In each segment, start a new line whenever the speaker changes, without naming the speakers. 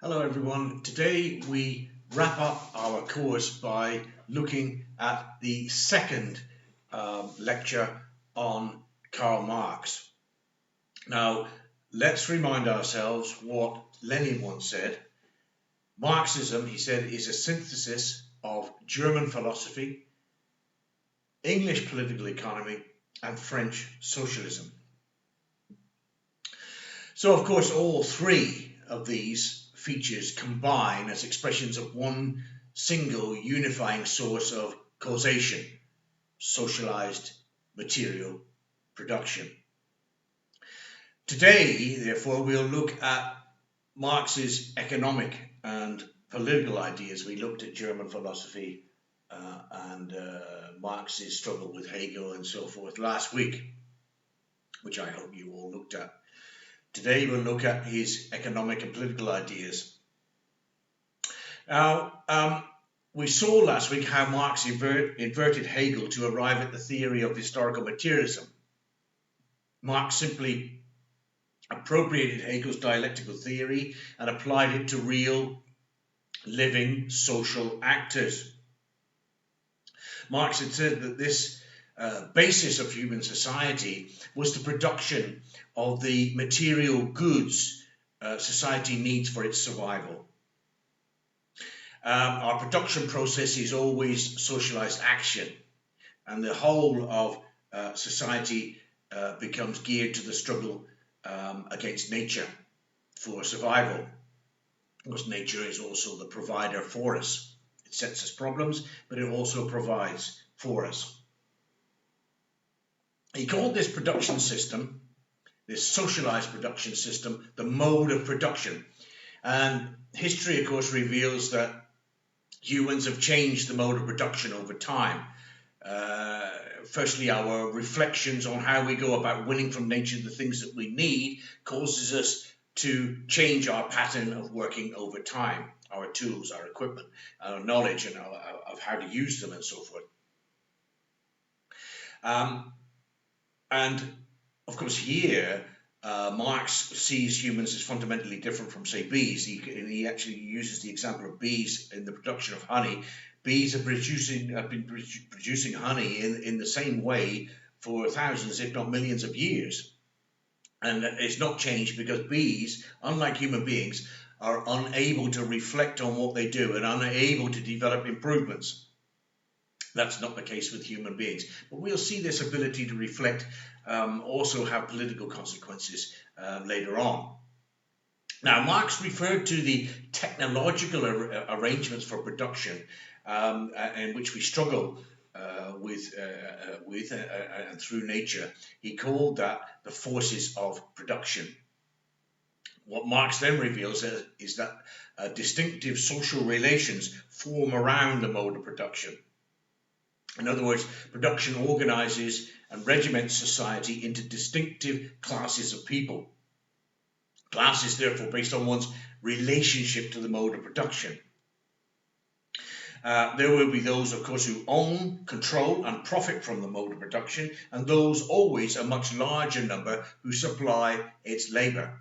Hello everyone. Today we wrap up our course by looking at the second lecture on Karl Marx. Now let's remind ourselves what Lenin once said. Marxism, he said, is a synthesis of German philosophy, English political economy and French socialism. So of course all three of these features combine as expressions of one single unifying source of causation: socialized material production. Today, therefore, we'll look at Marx's economic and political ideas. We looked at German philosophy and Marx's struggle with Hegel and so forth last week, which I hope you all looked at. Today we'll look at his economic and political ideas. Now, we saw last week how Marx inverted Hegel to arrive at the theory of historical materialism. Marx simply appropriated Hegel's dialectical theory and applied it to real, living, social actors. Marx had said that this basis of human society was the production of the material goods society needs for its survival. Our production process is always socialized action, and the whole of society becomes geared to the struggle against nature for survival. Because nature is also the provider for us. It sets us problems, but it also provides for us. He called this production system, this socialized production system, the mode of production. And history, of course, reveals that humans have changed the mode of production over time. Firstly, our reflections on how we go about winning from nature the things that we need causes us to change our pattern of working over time, our tools, our equipment, our knowledge and of how to use them and so forth. And of course here, Marx sees humans as fundamentally different from, say, bees. He actually uses the example of bees in the production of honey. Bees have been producing honey in the same way for thousands, if not millions of years. And it's not changed because bees, unlike human beings, are unable to reflect on what they do and unable to develop improvements. That's not the case with human beings. But we'll see this ability to reflect also have political consequences later on. Now, Marx referred to the technological arrangements for production in which we struggle with and through nature. He called that the forces of production. What Marx then reveals is that distinctive social relations form around the mode of production. In other words, production organizes and regiments society into distinctive classes of people. Classes, therefore, based on one's relationship to the mode of production. There will be those, of course, who own, control, and profit from the mode of production, and those, always a much larger number, who supply its labor.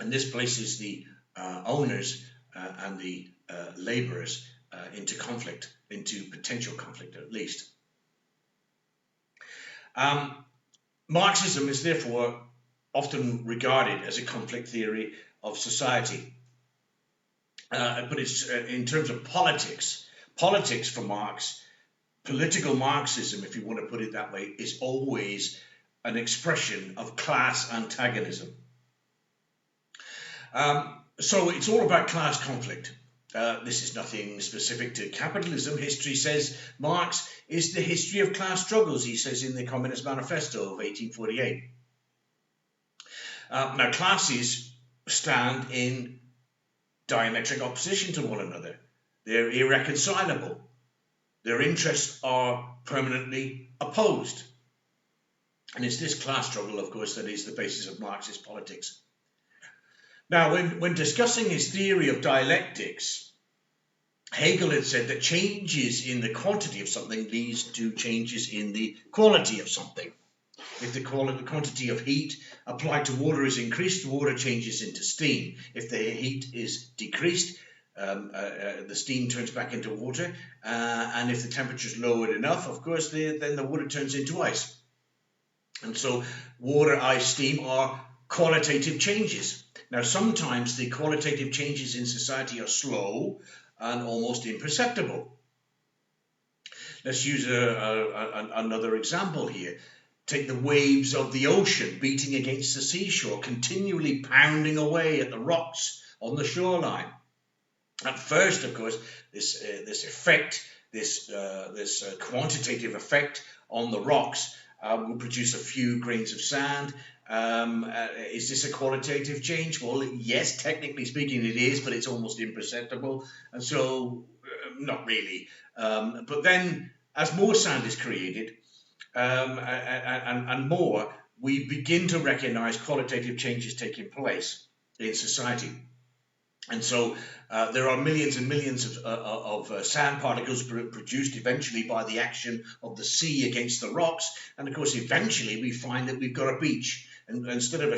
And this places the owners and the laborers into conflict, into potential conflict at least. Marxism is therefore often regarded as a conflict theory of society. But it's in terms of politics for Marx, political Marxism, if you want to put it that way, is always an expression of class antagonism. So it's all about class conflict. This is nothing specific to capitalism. History, says Marx, is the history of class struggles, he says in the Communist Manifesto of 1848. Now, classes stand in diametric opposition to one another. They're irreconcilable. Their interests are permanently opposed. And it's this class struggle, of course, that is the basis of Marxist politics. Now, when discussing his theory of dialectics, Hegel had said that changes in the quantity of something leads to changes in the quality of something. If the quantity of heat applied to water is increased, water changes into steam. If the heat is decreased, the steam turns back into water, and if the temperature is lowered enough, of course, then the water turns into ice. And so water, ice, steam are qualitative changes. Now, sometimes the qualitative changes in society are slow and almost imperceptible. Let's use another example here. Take the waves of the ocean beating against the seashore, continually pounding away at the rocks on the shoreline. At first, of course, this effect, this quantitative effect on the rocks will produce a few grains of sand. Is this a qualitative change? Well, yes, technically speaking it is, but it's almost imperceptible, and so not really. But then, as more sand is created, and more, we begin to recognize qualitative changes taking place in society. And so there are millions and millions of sand particles produced eventually by the action of the sea against the rocks. And of course, eventually we find that we've got a beach. And instead of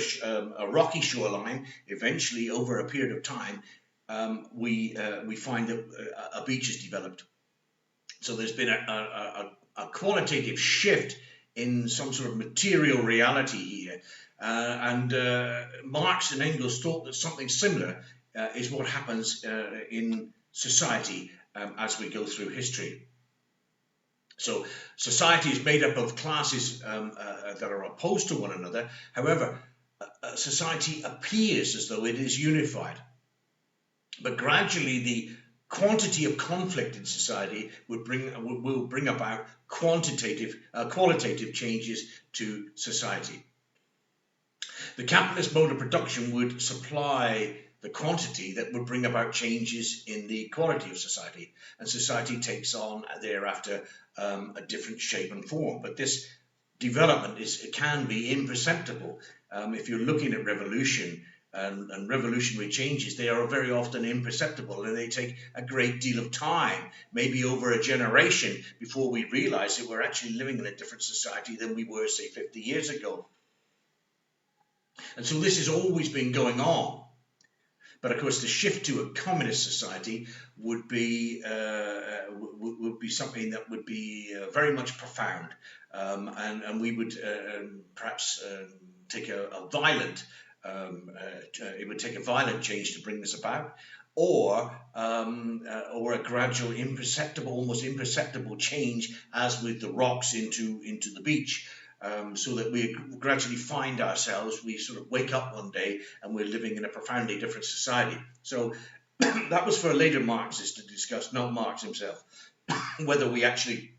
a rocky shoreline, eventually over a period of time, we find that a beach is developed. So there's been a qualitative shift in some sort of material reality here. And Marx and Engels thought that something similar is what happens in society as we go through history. So society is made up of classes that are opposed to one another. However, society appears as though it is unified. But gradually the quantity of conflict in society will bring about qualitative changes to society. The capitalist mode of production would supply the quantity that would bring about changes in the quality of society, and society takes on thereafter a different shape and form. But this development can be imperceptible. If you're looking at revolution and revolutionary changes, they are very often imperceptible, and they take a great deal of time, maybe over a generation, before we realize that we're actually living in a different society than we were, say, 50 years ago. And so this has always been going on. But of course, the shift to a communist society would be something that would be very much profound, and we would perhaps take a violent. It would take a violent change to bring this about, or a gradual, imperceptible, almost imperceptible change, as with the rocks into the beach. So that we gradually find ourselves, we sort of wake up one day and we're living in a profoundly different society. So that was for a later Marxist to discuss, not Marx himself, whether we actually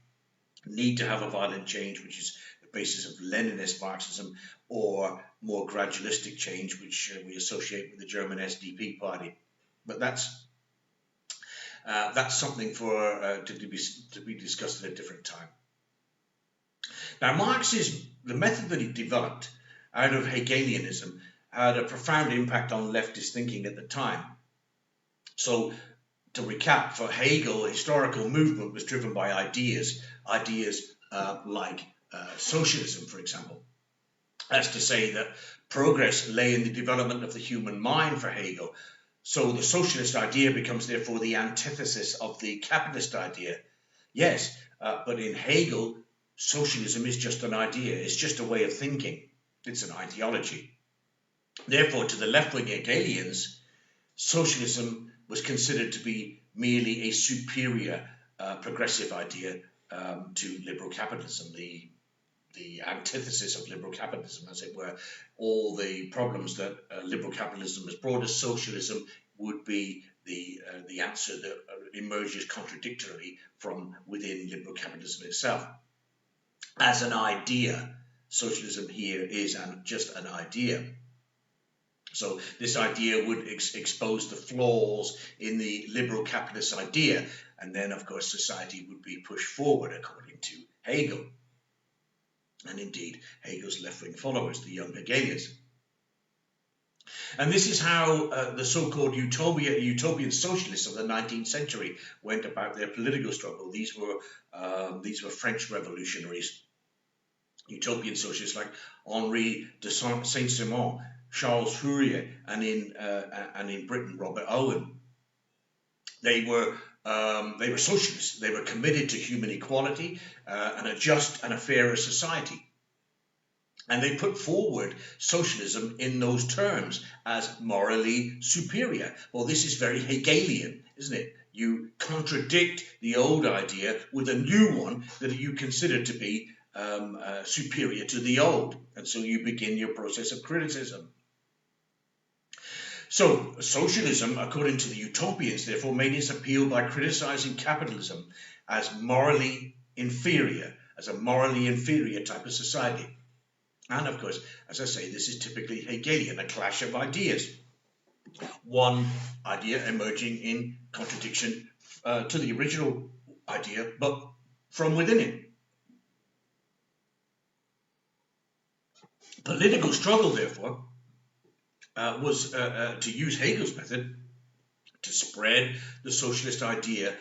need to have a violent change, which is the basis of Leninist Marxism, or more gradualistic change, which we associate with the German SDP party. But that's something for to be discussed at a different time. Now, the method that he developed out of Hegelianism had a profound impact on leftist thinking at the time. So, to recap, for Hegel, historical movement was driven by ideas like socialism, for example. That's to say that progress lay in the development of the human mind for Hegel. So the socialist idea becomes therefore the antithesis of the capitalist idea. Yes, but in Hegel, socialism is just an idea. It's just a way of thinking. It's an ideology. Therefore, to the left-wing Hegelians, socialism was considered to be merely a superior progressive idea to liberal capitalism, the antithesis of liberal capitalism, as it were. All the problems that liberal capitalism has brought us, socialism would be the answer that emerges contradictorily from within liberal capitalism itself. As an idea, socialism here is just an idea. So this idea would expose the flaws in the liberal capitalist idea, and then, of course, society would be pushed forward according to Hegel, and indeed Hegel's left-wing followers, the young Hegelians. And this is how the so-called utopian socialists of the 19th century went about their political struggle. These were French revolutionaries. utopian socialists like Henri de Saint-Simon, Charles Fourier, and in Britain, Robert Owen. They were socialists. They were committed to human equality and a just and a fairer society. And they put forward socialism in those terms as morally superior. Well, this is very Hegelian, isn't it? You contradict the old idea with a new one that you consider to be superior to the old. And so you begin your process of criticism. So socialism, according to the utopians, therefore, made its appeal by criticizing capitalism as morally inferior, as a morally inferior type of society. And of course, as I say, this is typically Hegelian, a clash of ideas. One idea emerging in contradiction to the original idea, but from within it. Political struggle, therefore, was to use Hegel's method to spread the socialist idea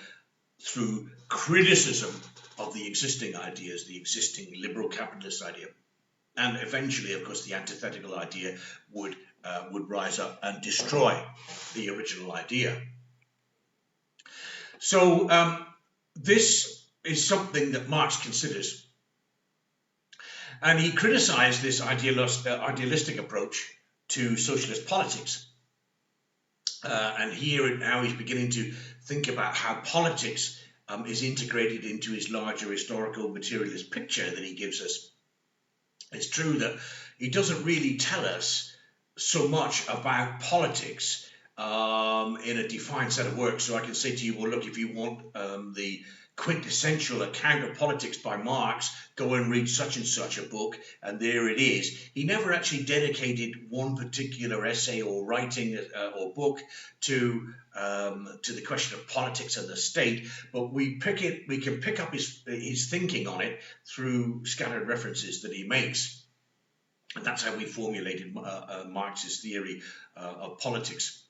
through criticism of the existing ideas, the existing liberal capitalist idea. And eventually, of course, the antithetical idea would rise up and destroy the original idea. So this is something that Marx considers. And he criticized this idealistic approach to socialist politics. And here now he's beginning to think about how politics is integrated into his larger historical materialist picture that he gives us. It's true that he doesn't really tell us so much about politics in a defined set of works. So I can say to you, well, look, if you want the quintessential account of politics by Marx, go and read such and such a book, and there it is. He never actually dedicated one particular essay or writing or book to the question of politics and the state, but we can pick up his thinking on it through scattered references that he makes. And that's how we formulated Marx's theory of politics.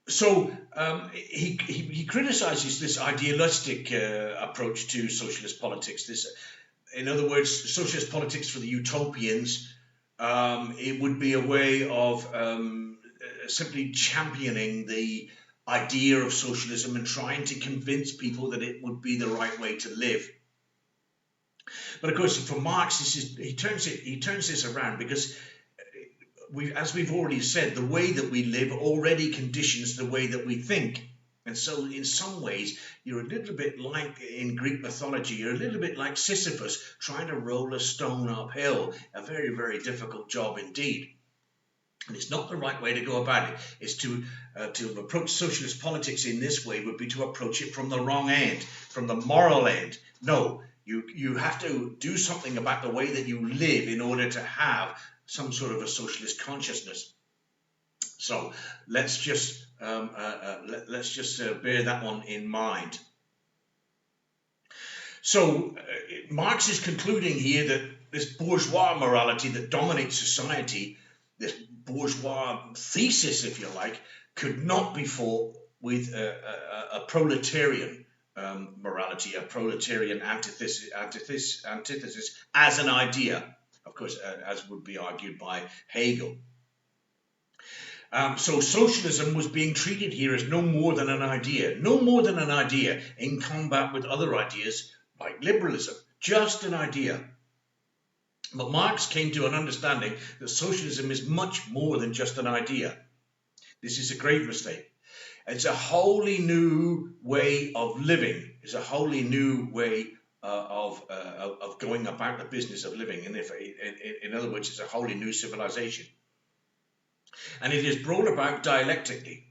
He criticizes this idealistic approach to socialist politics. In other words, socialist politics for the utopians, it would be a way of simply championing the idea of socialism and trying to convince people that it would be the right way to live. But of course, for Marx, he turns this around, because as we've already said, the way that we live already conditions the way that we think. And so in some ways, you're a little bit like, in Greek mythology, you're a little bit like Sisyphus trying to roll a stone uphill. A very, very difficult job indeed. And it's not the right way to go about it. It's to approach socialist politics in this way would be to approach it from the wrong end, from the moral end. No, you have to do something about the way that you live in order to have some sort of a socialist consciousness. So let's just bear that one in mind. So Marx is concluding here that this bourgeois morality that dominates society, this bourgeois thesis, if you like, could not be fought with a proletarian morality, a proletarian antithesis as an idea. Of course, as would be argued by Hegel. So socialism was being treated here as no more than an idea in combat with other ideas like liberalism, just an idea. But Marx came to an understanding that socialism is much more than just an idea. This is a great mistake. It's a wholly new way of living. It's a wholly new way of going about the business of living, and in other words, it's a wholly new civilization. And it is brought about dialectically,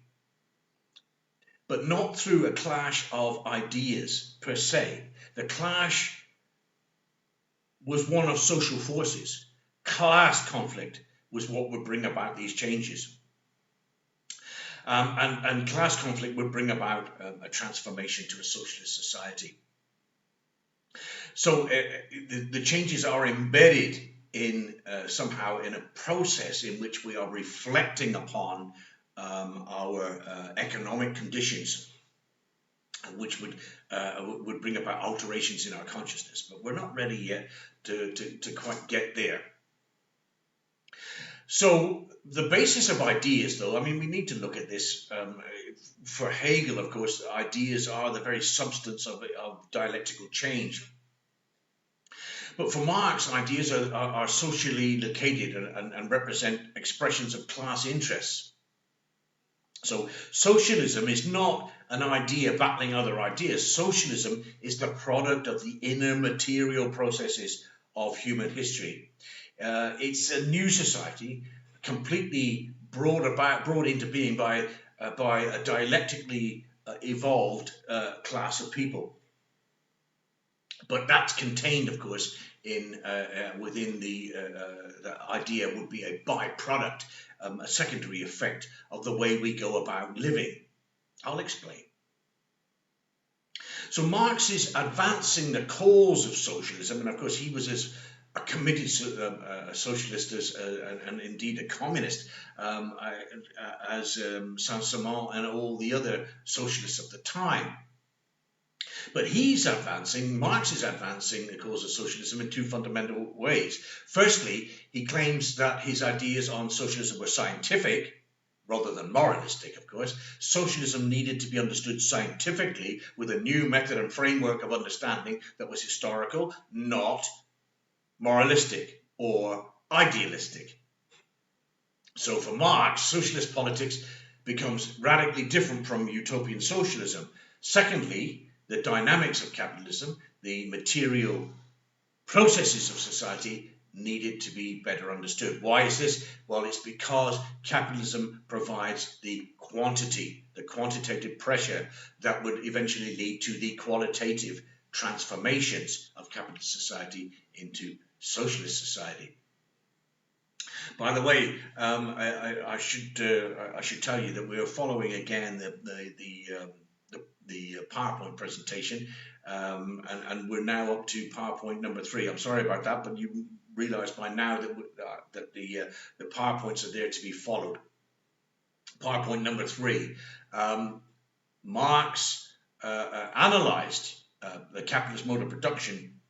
but not through a clash of ideas per se. The clash was one of social forces. Class conflict was what would bring about these changes. And class conflict would bring about a transformation to a socialist society. So the changes are embedded in somehow in a process in which we are reflecting upon our economic conditions. which would bring about alterations in our consciousness. But we're not ready yet to quite get there. So the basis of ideas, though, I mean, we need to look at this. For Hegel, of course, ideas are the very substance of dialectical change. But for Marx, ideas are socially located and represent expressions of class interests. So socialism is not an idea battling other ideas. Socialism is the product of the inner material processes of human history. It's a new society, completely brought into being by a dialectically evolved class of people. But that's contained, of course, in within the idea would be a byproduct, a secondary effect of the way we go about living. I'll explain. So Marx is advancing the cause of socialism, and of course he was as a committed socialist and indeed a communist as Saint-Simon and all the other socialists of the time. But Marx is advancing the cause of socialism in two fundamental ways. Firstly, he claims that his ideas on socialism were scientific, rather than moralistic, of course. Socialism needed to be understood scientifically with a new method and framework of understanding that was historical, not moralistic or idealistic. So for Marx, socialist politics becomes radically different from utopian socialism. Secondly, the dynamics of capitalism, the material processes of society, needed to be better understood. Why is this? Well, it's because capitalism provides the quantitative pressure that would eventually lead to the qualitative transformations of capitalist society into socialist society. By the way, I should tell you that we are following again the PowerPoint presentation, and we're now up to PowerPoint number 3. I'm sorry about that, but you realize by now that the PowerPoints are there to be followed. PowerPoint number 3. Marx analyzed the capitalist mode of production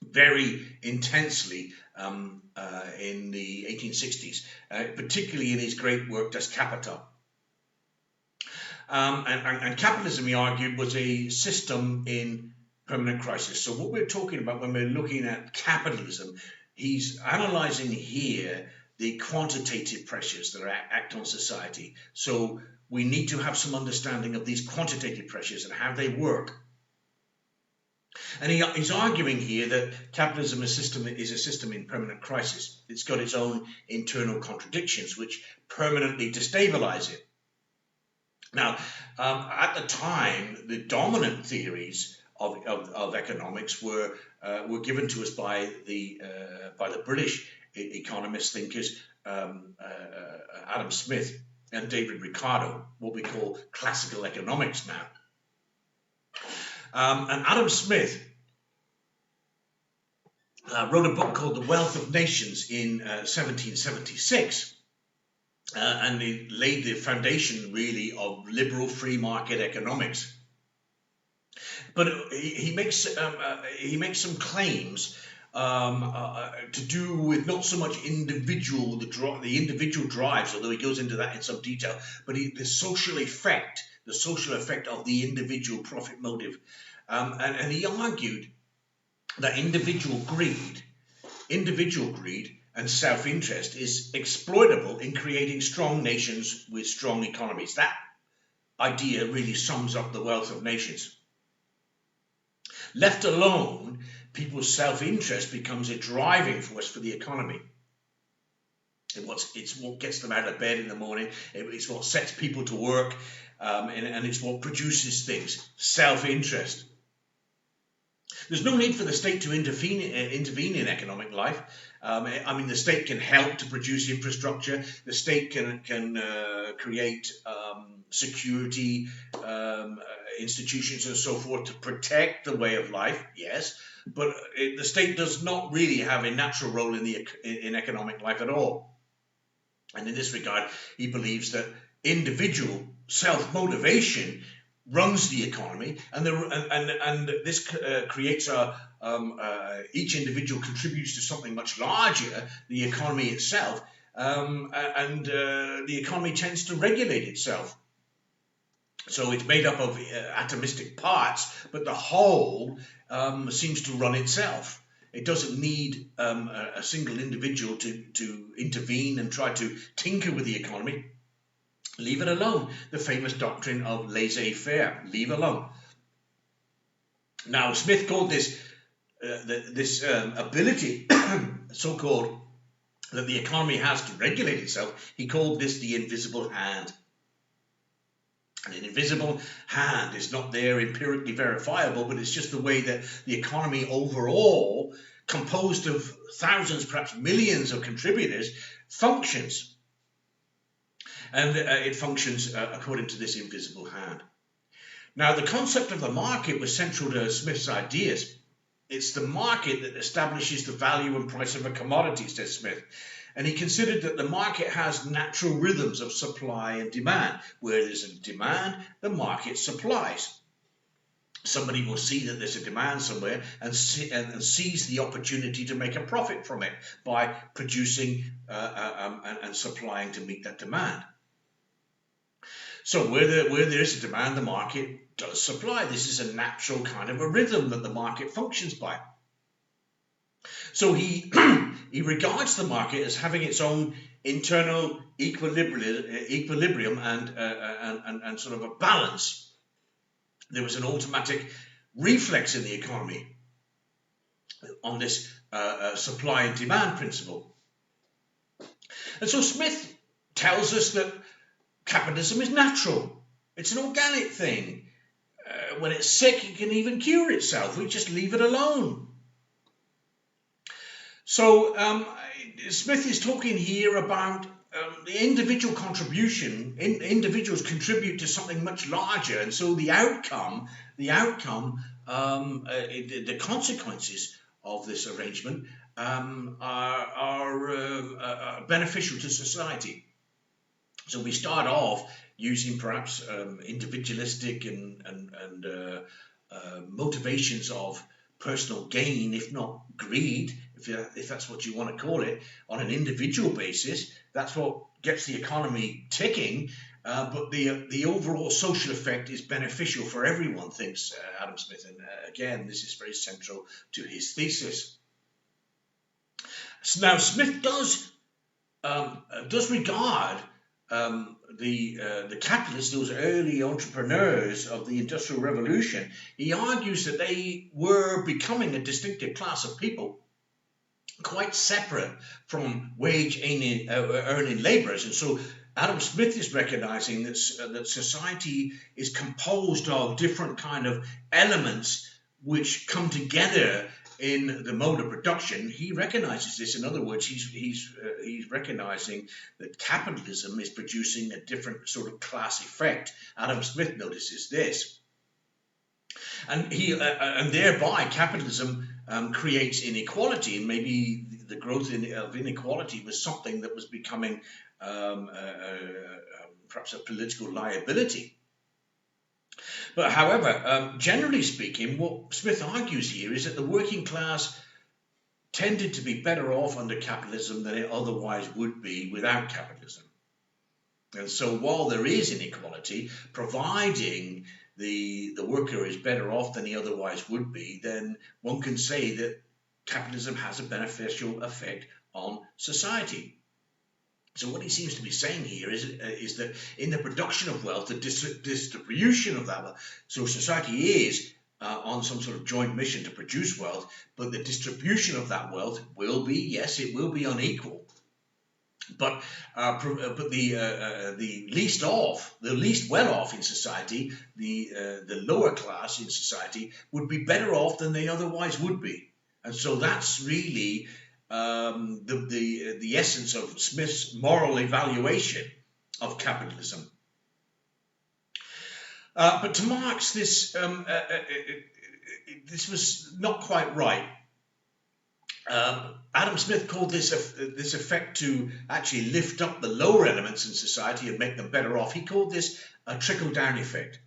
very intensely in the 1860s, particularly in his great work Das Kapital. And capitalism, he argued, was a system in permanent crisis. So what we're talking about when we're looking at capitalism, he's analyzing here the quantitative pressures that act on society. So we need to have some understanding of these quantitative pressures and how they work. And he's arguing here that capitalism is a system in permanent crisis. It's got its own internal contradictions, which permanently destabilize it. Now, at the time, the dominant theories of economics were given to us by the British economist thinkers Adam Smith and David Ricardo, what we call classical economics now. And Adam Smith wrote a book called The Wealth of Nations in 1776. And he laid the foundation, really, of liberal free market economics. But he makes some claims to do with not so much the individual drives, although he goes into that in some detail, but the social effect of the individual profit motive. And he argued that individual greed and self-interest is exploitable in creating strong nations with strong economies. That idea really sums up the wealth of nations. Left alone, people's self-interest becomes a driving force for the economy. It's what gets them out of bed in the morning. It's what sets people to work, and it's what produces things. Self-interest. There's no need for the state to intervene in economic life. I mean, the state can help to produce infrastructure. The state can create security institutions and so forth to protect the way of life. Yes, but the state does not really have a natural role in economic life at all. And in this regard, he believes that individual self-motivation runs the economy, and this creates each individual contributes to something much larger, the economy itself, and the economy tends to regulate itself. So it's made up of atomistic parts, but the whole seems to run itself. It doesn't need a single individual to intervene and try to tinker with the economy. Leave it alone. The famous doctrine of laissez-faire. Leave alone. Now, Smith called this ability, so-called, that the economy has to regulate itself. He called this the invisible hand. And an invisible hand is not there empirically verifiable, but it's just the way that the economy overall, composed of thousands, perhaps millions of contributors, functions. And it functions according to this invisible hand. Now, the concept of the market was central to Smith's ideas. It's the market that establishes the value and price of a commodity, says Smith. And he considered that the market has natural rhythms of supply and demand. Where there's a demand, the market supplies. Somebody will see that there's a demand somewhere and seize the opportunity to make a profit from it by producing and supplying to meet that demand. So where there is a demand, the market does supply. This is a natural kind of a rhythm that the market functions by. So he regards the market as having its own internal equilibrium and sort of a balance. There was an automatic reflex in the economy on this supply and demand principle. And so Smith tells us that capitalism is natural. It's an organic thing. When it's sick, it can even cure itself. We just leave it alone. So Smith is talking here about the individual contribution. Individuals contribute to something much larger, and so the consequences of this arrangement are beneficial to society. So we start off using perhaps individualistic and motivations of personal gain, if not greed, if that's what you want to call it, on an individual basis. That's what gets the economy ticking. But the overall social effect is beneficial for everyone, thinks Adam Smith. And again, this is very central to his thesis. So now Smith does regard the capitalists, those early entrepreneurs of the Industrial Revolution. He argues that they were becoming a distinctive class of people, quite separate from wage-earning laborers. And so Adam Smith is recognizing that society is composed of different kind of elements which come together in the mode of production. He recognizes this. In other words, he's recognizing that capitalism is producing a different sort of class effect. Adam Smith notices this, and thereby capitalism creates inequality, and maybe the growth of inequality was something that was becoming perhaps a political liability. But however, generally speaking, what Smith argues here is that the working class tended to be better off under capitalism than it otherwise would be without capitalism. And so while there is inequality, providing the worker is better off than he otherwise would be, then one can say that capitalism has a beneficial effect on society. So what he seems to be saying here is that in the production of wealth, the distribution of that wealth, so society is on some sort of joint mission to produce wealth, but the distribution of that wealth will be, yes, it will be unequal. But the least well off in society, the lower class in society, would be better off than they otherwise would be. And so that's really the essence of Smith's moral evaluation of capitalism. But to Marx, this was not quite right. Adam Smith called this effect to actually lift up the lower elements in society and make them better off. He called this a trickle-down effect.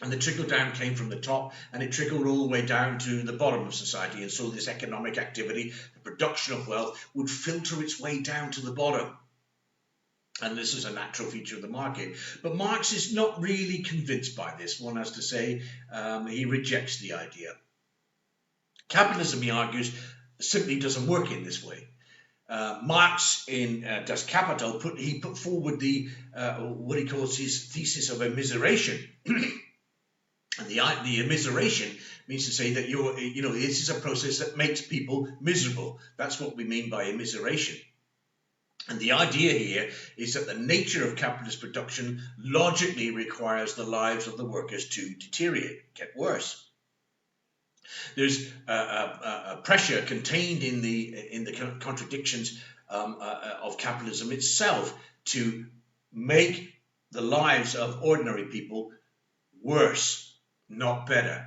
And the trickle down came from the top, and it trickled all the way down to the bottom of society. And so this economic activity, the production of wealth, would filter its way down to the bottom. And this is a natural feature of the market. But Marx is not really convinced by this, one has to say. He rejects the idea. Capitalism, he argues, simply doesn't work in this way. Marx in Das Kapital put forward the what he calls his thesis of immiseration. And the immiseration means to say that this is a process that makes people miserable. That's what we mean by immiseration. And the idea here is that the nature of capitalist production logically requires the lives of the workers to deteriorate, get worse. There's a pressure contained in the contradictions of capitalism itself to make the lives of ordinary people worse, not better.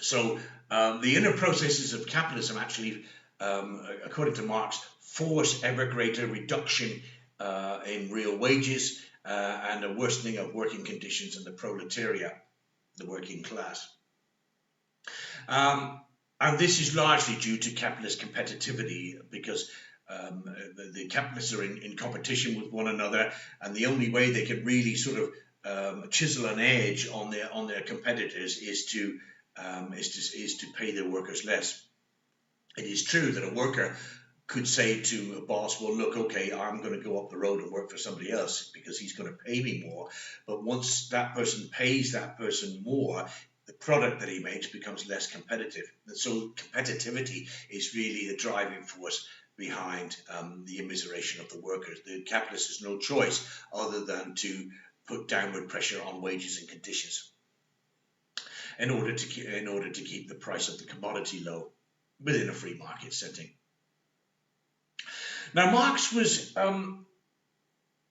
So the inner processes of capitalism actually, according to Marx, force ever greater reduction in real wages and a worsening of working conditions in the proletariat, the working class. And this is largely due to capitalist competitivity, because the capitalists are in competition with one another, and the only way they can really sort of chisel an edge on their competitors is to pay their workers less. It is true that a worker could say to a boss, well, look, okay, I'm going to go up the road and work for somebody else because he's going to pay me more. But once that person pays that person more, the product that he makes becomes less competitive. And so competitivity is really the driving force behind the immiseration of the workers. The capitalist has no choice other than to put downward pressure on wages and conditions in order to keep the price of the commodity low within a free market setting. Now, Marx was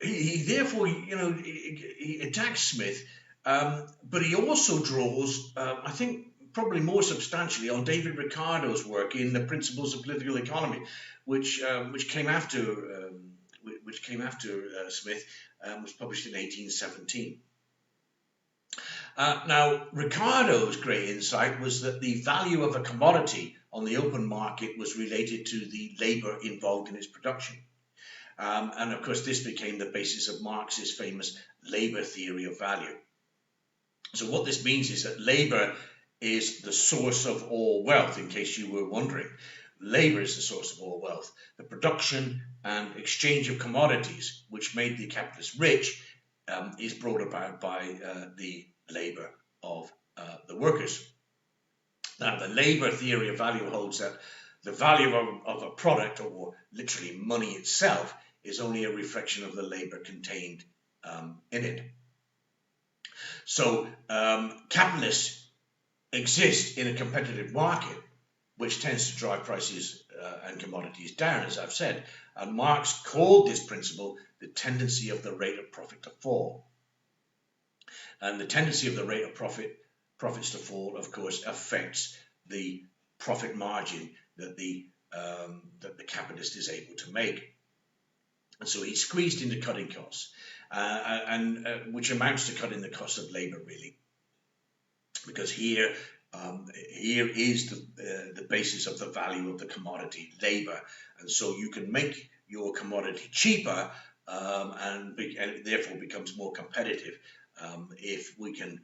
he therefore he attacks Smith, but he also draws, I think, probably more substantially on David Ricardo's work in The Principles of Political Economy, which came after Smith, was published in 1817. Now, Ricardo's great insight was that the value of a commodity on the open market was related to the labor involved in its production. And of course, this became the basis of Marx's famous labor theory of value. So what this means is that labor is the source of all wealth, in case you were wondering. Labor is the source of all wealth. The production and exchange of commodities, which made the capitalists rich, is brought about by the labor of the workers. Now, the labor theory of value holds that the value of a product, or literally money itself, is only a reflection of the labor contained in it. So capitalists exist in a competitive market, which tends to drive prices and commodities down, as I've said. And Marx called this principle the tendency of the rate of profit to fall. And the tendency of the rate of profits to fall, of course, affects the profit margin that the capitalist is able to make. And so he's squeezed into cutting costs, which amounts to cutting the cost of labor, really, because here is the basis of the value of the commodity, labor, and so you can make your commodity cheaper, and it therefore becomes more competitive if we can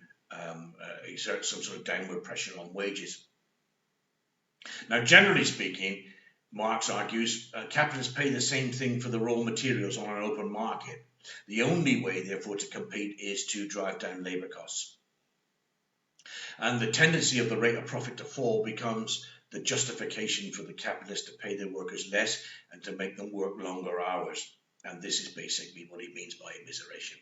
exert some sort of downward pressure on wages. Now, generally speaking, Marx argues capitalists pay the same thing for the raw materials on an open market. The only way, therefore, to compete is to drive down labor costs. And the tendency of the rate of profit to fall becomes the justification for the capitalists to pay their workers less and to make them work longer hours. And this is basically what he means by immiseration.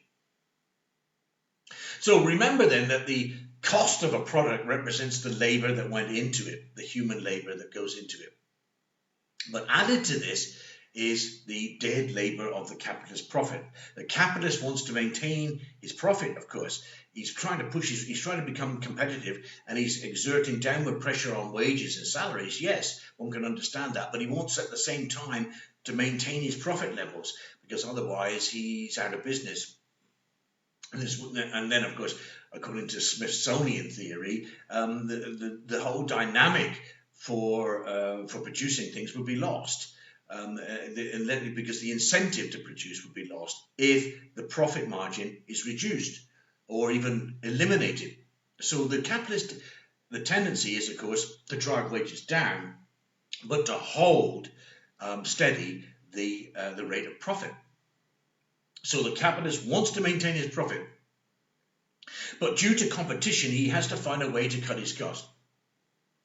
So remember then that the cost of a product represents the labor that went into it, the human labor that goes into it. But added to this is the dead labor of the capitalist profit. The capitalist wants to maintain his profit, of course. He's trying to become competitive, and he's exerting downward pressure on wages and salaries. Yes, one can understand that, but he wants at the same time to maintain his profit levels, because otherwise he's out of business. And then, of course, according to Smithsonian theory, the whole dynamic for producing things would be lost. Because the incentive to produce would be lost if the profit margin is reduced or even eliminated. So the tendency is, of course, to drive wages down, but to hold steady the rate of profit. So the capitalist wants to maintain his profit, but due to competition, he has to find a way to cut his cost.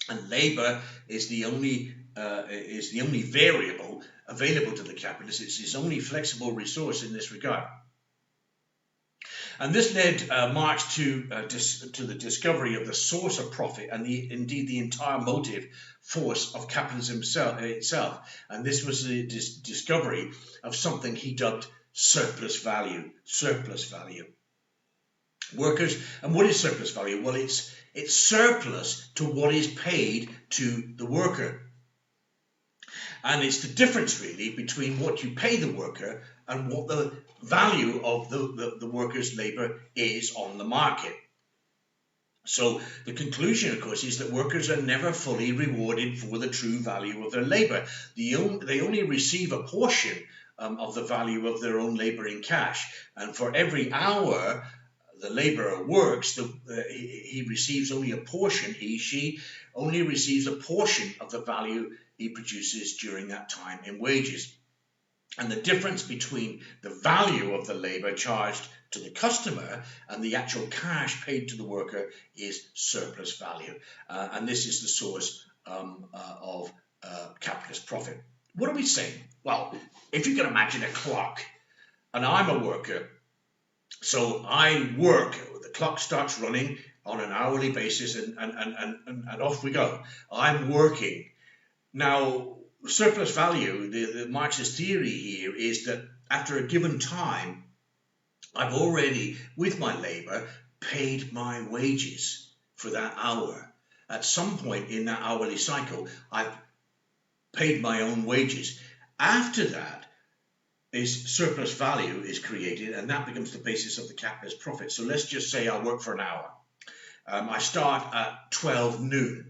And labour is the only variable available to the capitalist. It's his only flexible resource in this regard. And this led Marx to the discovery of the source of profit and indeed the entire motive force of capitalism itself. And this was the discovery of something he dubbed surplus value. Surplus value. Workers, and what is surplus value? Well, it's surplus to what is paid to the worker. And it's the difference really between what you pay the worker and what the value of the worker's labour is on the market. So the conclusion, of course, is that workers are never fully rewarded for the true value of their labour. They only receive a portion of the value of their own labour in cash. And for every hour the labourer works, he receives only a portion, she only receives a portion of the value he produces during that time in wages. And the difference between the value of the labour charged to the customer and the actual cash paid to the worker is surplus value. And this is the source of capitalist profit. What are we saying? Well, if you can imagine a clock, and I'm a worker, so I work, the clock starts running on an hourly basis and off we go. I'm working. Now, surplus value, the Marxist theory here is that after a given time, I've already, with my labour, paid my wages for that hour. At some point in that hourly cycle, I've paid my own wages. After that, surplus value is created, and that becomes the basis of the capitalist profit. So let's just say I work for an hour. I start at 12 noon.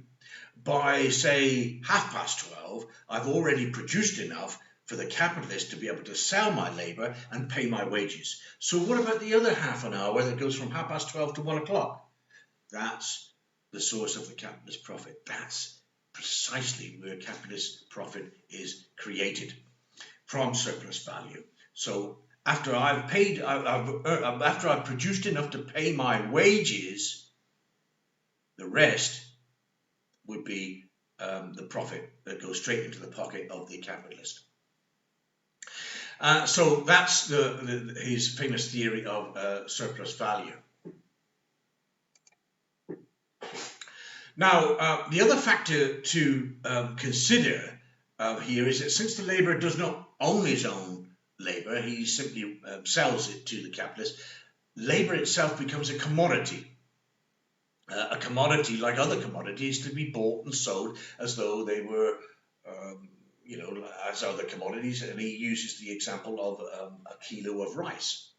By, say, 12:30, I've already produced enough for the capitalist to be able to sell my labour and pay my wages. So what about the other half an hour that goes from 12:30 to 1 o'clock? That's the source of the capitalist profit. That's precisely where capitalist profit is created, from surplus value. So after I've produced enough to pay my wages, the rest would be the profit that goes straight into the pocket of the capitalist. So that's his famous theory of surplus value. Now, the other factor to consider here is that since the labourer does not own his own labour, he simply sells it to the capitalist, labour itself becomes a commodity. A commodity, like other commodities, to be bought and sold as though they were, as other commodities. And he uses the example of a kilo of rice.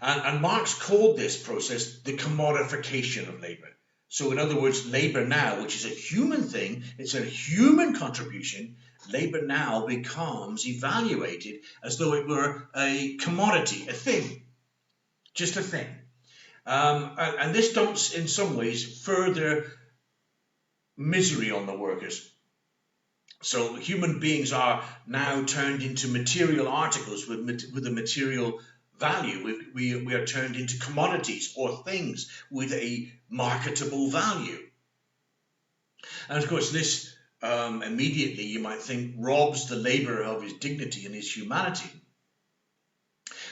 And Marx called this process the commodification of labour. So in other words, labour now, which is a human thing, it's a human contribution, labour now becomes evaluated as though it were a commodity, a thing, just a thing. And this dumps, in some ways, further misery on the workers. So human beings are now turned into material articles with a material value. We are turned into commodities or things with a marketable value. And of course, this immediately, you might think, robs the labourer of his dignity and his humanity.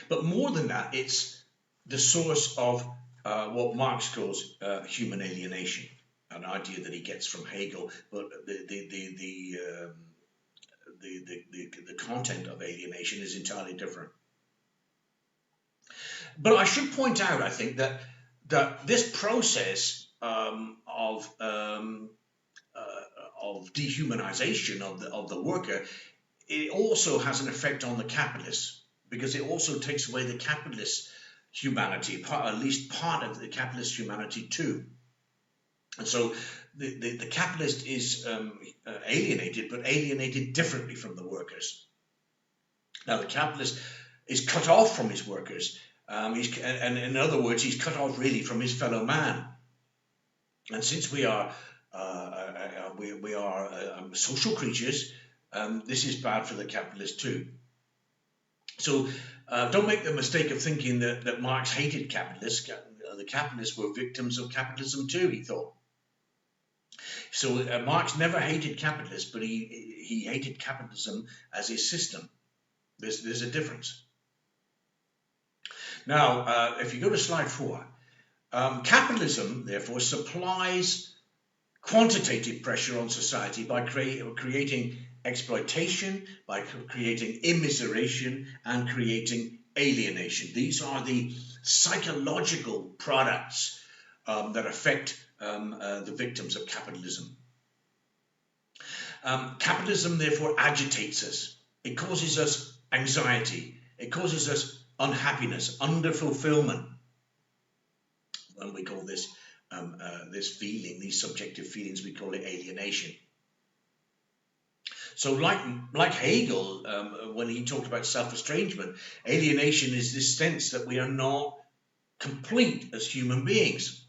But more than that, it's the source of what Marx calls human alienation, an idea that he gets from Hegel, but the content of alienation is entirely different. But I should point out, I think, that this process of dehumanization of the worker, it also has an effect on the capitalists, because it also takes away the capitalist's humanity, at least part of the capitalist humanity too. And so the capitalist is alienated, but alienated differently from the workers. Now, the capitalist is cut off from his workers. And in other words, he's cut off really from his fellow man. And since we are social creatures, this is bad for the capitalist too. So don't make the mistake of thinking that Marx hated capitalists. The capitalists were victims of capitalism too, he thought. So Marx never hated capitalists, but he hated capitalism as a system. There's a difference. Now, if you go to slide 4, capitalism, therefore, supplies quantitative pressure on society by creating exploitation, by creating immiseration, and creating alienation. These are the psychological products that affect the victims of capitalism. Capitalism, therefore, agitates us. It causes us anxiety. It causes us unhappiness, underfulfillment. When we call this this feeling, these subjective feelings, we call it alienation. So like Hegel, when he talked about self-estrangement, alienation is this sense that we are not complete as human beings.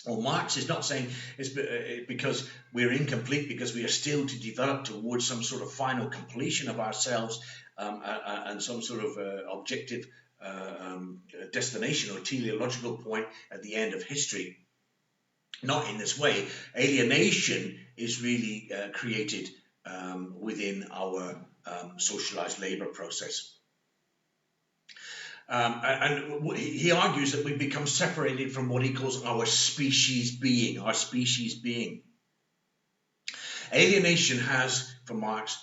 Well, Marx is not saying it's because we're incomplete, because we are still to develop towards some sort of final completion of ourselves and some sort of objective destination or teleological point at the end of history. Not in this way. Alienation is really created within our socialized labor process. And he argues that we become separated from what he calls our species being, Alienation has, for Marx,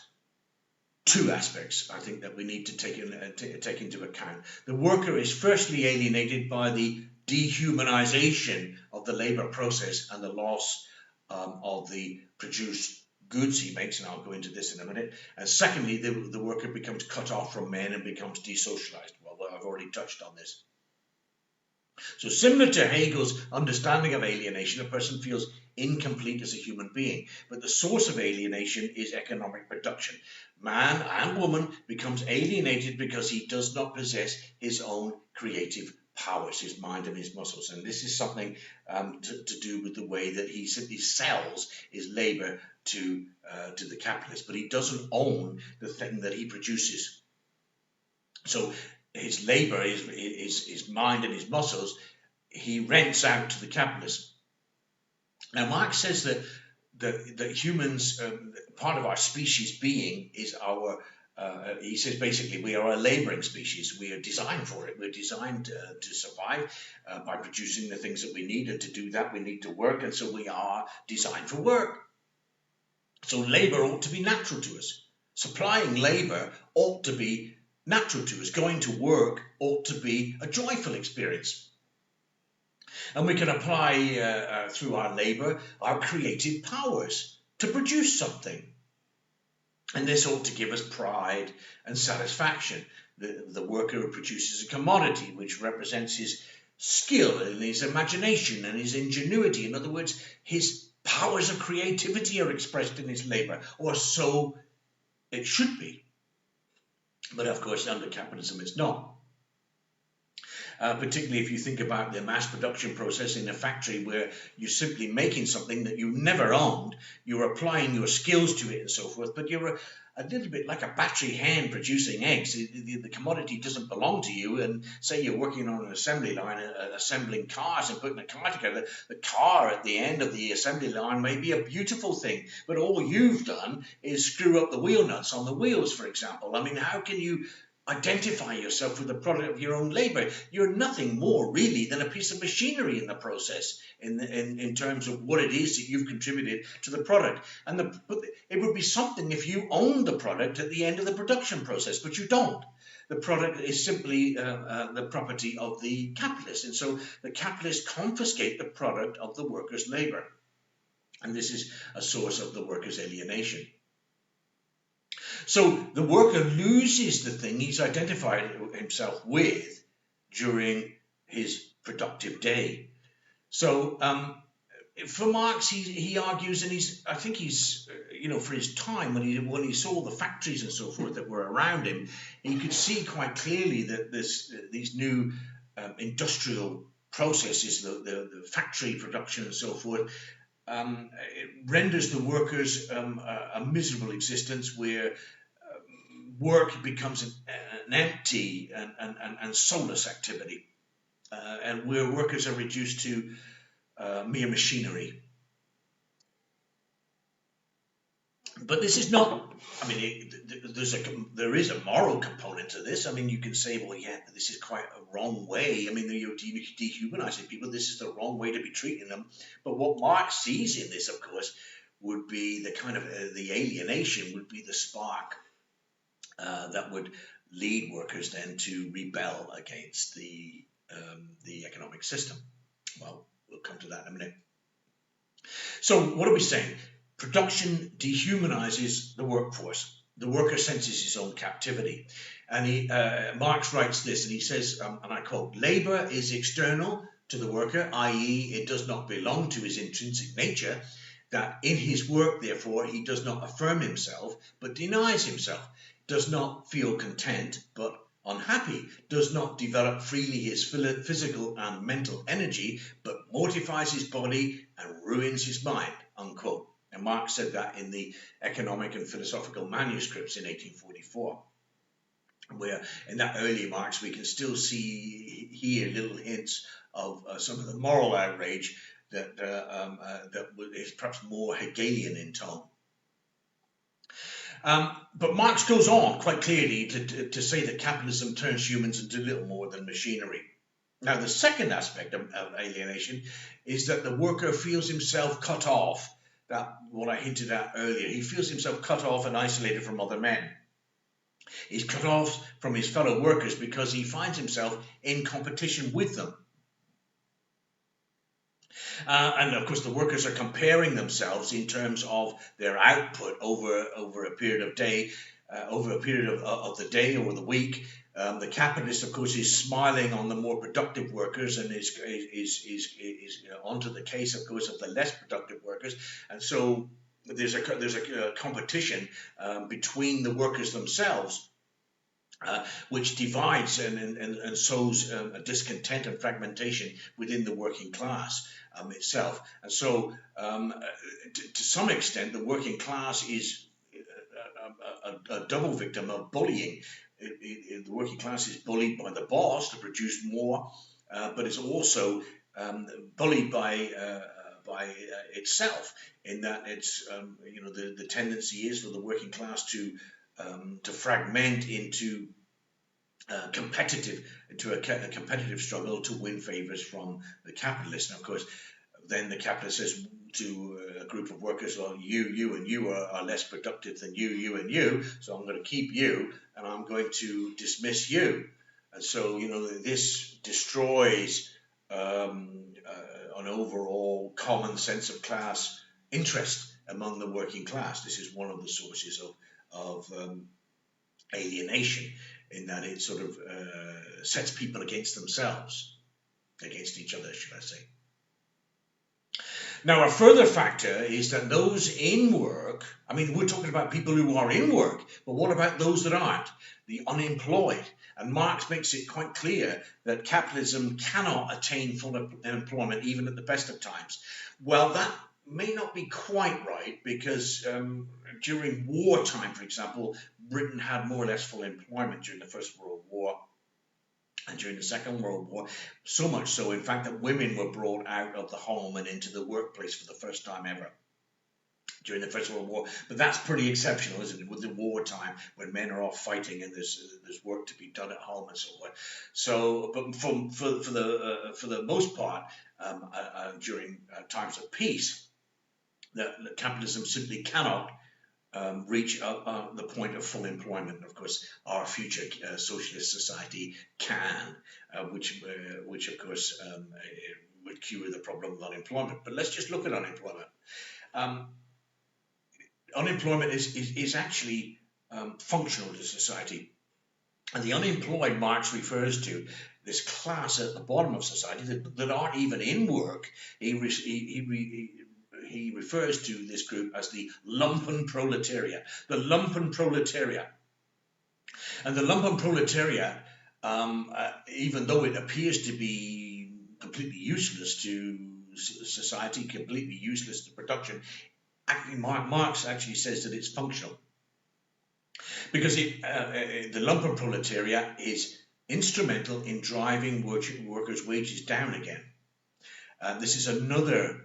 two aspects, I think, that we need to take into account. The worker is firstly alienated by the dehumanization of the labor process and the loss of the produced goods he makes, and I'll go into this in a minute. And secondly, the worker becomes cut off from men and becomes desocialized. Well, I've already touched on this. So similar to Hegel's understanding of alienation, a person feels incomplete as a human being. But the source of alienation is economic production. Man and woman becomes alienated because he does not possess his own creative powers, his mind and his muscles. And this is something to do with the way that he simply sells his labor to the capitalist, but he doesn't own the thing that he produces. So his labor, his mind and his muscles, he rents out to the capitalist. Now, Marx says that humans, part of our species being is our, he says basically we are a laboring species. We are designed for it. We're designed to survive by producing the things that we need, and to do that we need to work, and so we are designed for work. So labor ought to be natural to us. Supplying labor ought to be natural to us. Going to work ought to be a joyful experience. And we can apply through our labor our creative powers to produce something. And this ought to give us pride and satisfaction. The worker who produces a commodity which represents his skill and his imagination and his ingenuity. In other words, his powers of creativity are expressed in his labor, or so it should be. But of course, under capitalism, it's not. Particularly if you think about the mass production process in a factory where you're simply making something that you never owned, you're applying your skills to it and so forth, but you're a little bit like a battery hen producing eggs. The commodity doesn't belong to you, and say you're working on an assembly line, assembling cars and putting a car together. The car at the end of the assembly line may be a beautiful thing, but all you've done is screw up the wheel nuts on the wheels, for example. I mean, how can you identify yourself with the product of your own labor? You're nothing more really than a piece of machinery in the process in terms of what it is that you've contributed to the product. But it would be something if you owned the product at the end of the production process, but you don't. The product is simply the property of the capitalist, and so the capitalists confiscate the product of the worker's labor, and this is a source of the worker's alienation. So the worker loses the thing he's identified himself with during his productive day. So for Marx, he argues, and I think he's for his time when he saw the factories and so forth that were around him, he could see quite clearly that these new industrial processes, the factory production and so forth, it renders the workers a miserable existence where work becomes an empty and soulless activity, and where workers are reduced to mere machinery. But this is not, I mean, there is a moral component to this. I mean, you can say, well, yeah, this is quite a wrong way. I mean, you're dehumanizing people. This is the wrong way to be treating them. But what Marx sees in this, of course, would be the kind of the alienation would be the spark that would lead workers then to rebel against the economic system. Well, we'll come to that in a minute. So what are we saying? Production dehumanizes the workforce. The worker senses his own captivity. And Marx writes this, and he says, and I quote, "Labor is external to the worker, i.e. it does not belong to his intrinsic nature, that in his work, therefore, he does not affirm himself, but denies himself, does not feel content, but unhappy, does not develop freely his physical and mental energy, but mortifies his body and ruins his mind," unquote. And Marx said that in the Economic and Philosophical Manuscripts in 1844, where in that early Marx we can still see here little hints of some of the moral outrage that is perhaps more Hegelian in tone. But Marx goes on quite clearly to say that capitalism turns humans into little more than machinery. Now, the second aspect of alienation is that the worker feels himself cut off. That what I hinted at earlier. He feels himself cut off and isolated from other men. He's cut off from his fellow workers because he finds himself in competition with them. And of course, the workers are comparing themselves in terms of their output over a period of day, over a period of the day or the week. The capitalist, of course, is smiling on the more productive workers and is onto the case, of course, of the less productive workers. And so there's a competition between the workers themselves, which divides and sows a discontent and fragmentation within the working class itself. And so, to some extent, the working class is a double victim of bullying. The working class is bullied by the boss to produce more, but it's also bullied by itself, in that it's the tendency is for the working class to fragment into a competitive struggle to win favors from the capitalist. And of course, then the capitalist says to a group of workers, well, you and you are less productive than you and you, so I'm going to keep you and I'm going to dismiss you. And so, this destroys an overall common sense of class interest among the working class. This is one of the sources of alienation, in that it sort of sets people against themselves, against each other, should I say. Now, a further factor is that those in work, I mean, we're talking about people who are in work, but what about those that aren't? The unemployed. And Marx makes it quite clear that capitalism cannot attain full employment even at the best of times. Well, that may not be quite right, because during wartime, for example, Britain had more or less full employment during the First World War and during the Second World War, so much so, in fact, that women were brought out of the home and into the workplace for the first time ever during the First World War. But that's pretty exceptional, isn't it, with the wartime, when men are off fighting and there's work to be done at home and so on. So, but for the most part, during times of peace, that capitalism simply cannot reach the point of full employment. Of course, our future socialist society can, which of course would cure the problem of unemployment. But let's just look at unemployment. Unemployment is actually functional to society. And the unemployed Marx refers to this class at the bottom of society that aren't even in work. He refers to this group as the lumpen proletariat. The lumpen proletariat. And the lumpen proletariat, even though it appears to be completely useless to society, completely useless to production, actually Marx actually says that it's functional. Because the lumpen proletariat is instrumental in driving workers' wages down again. This is another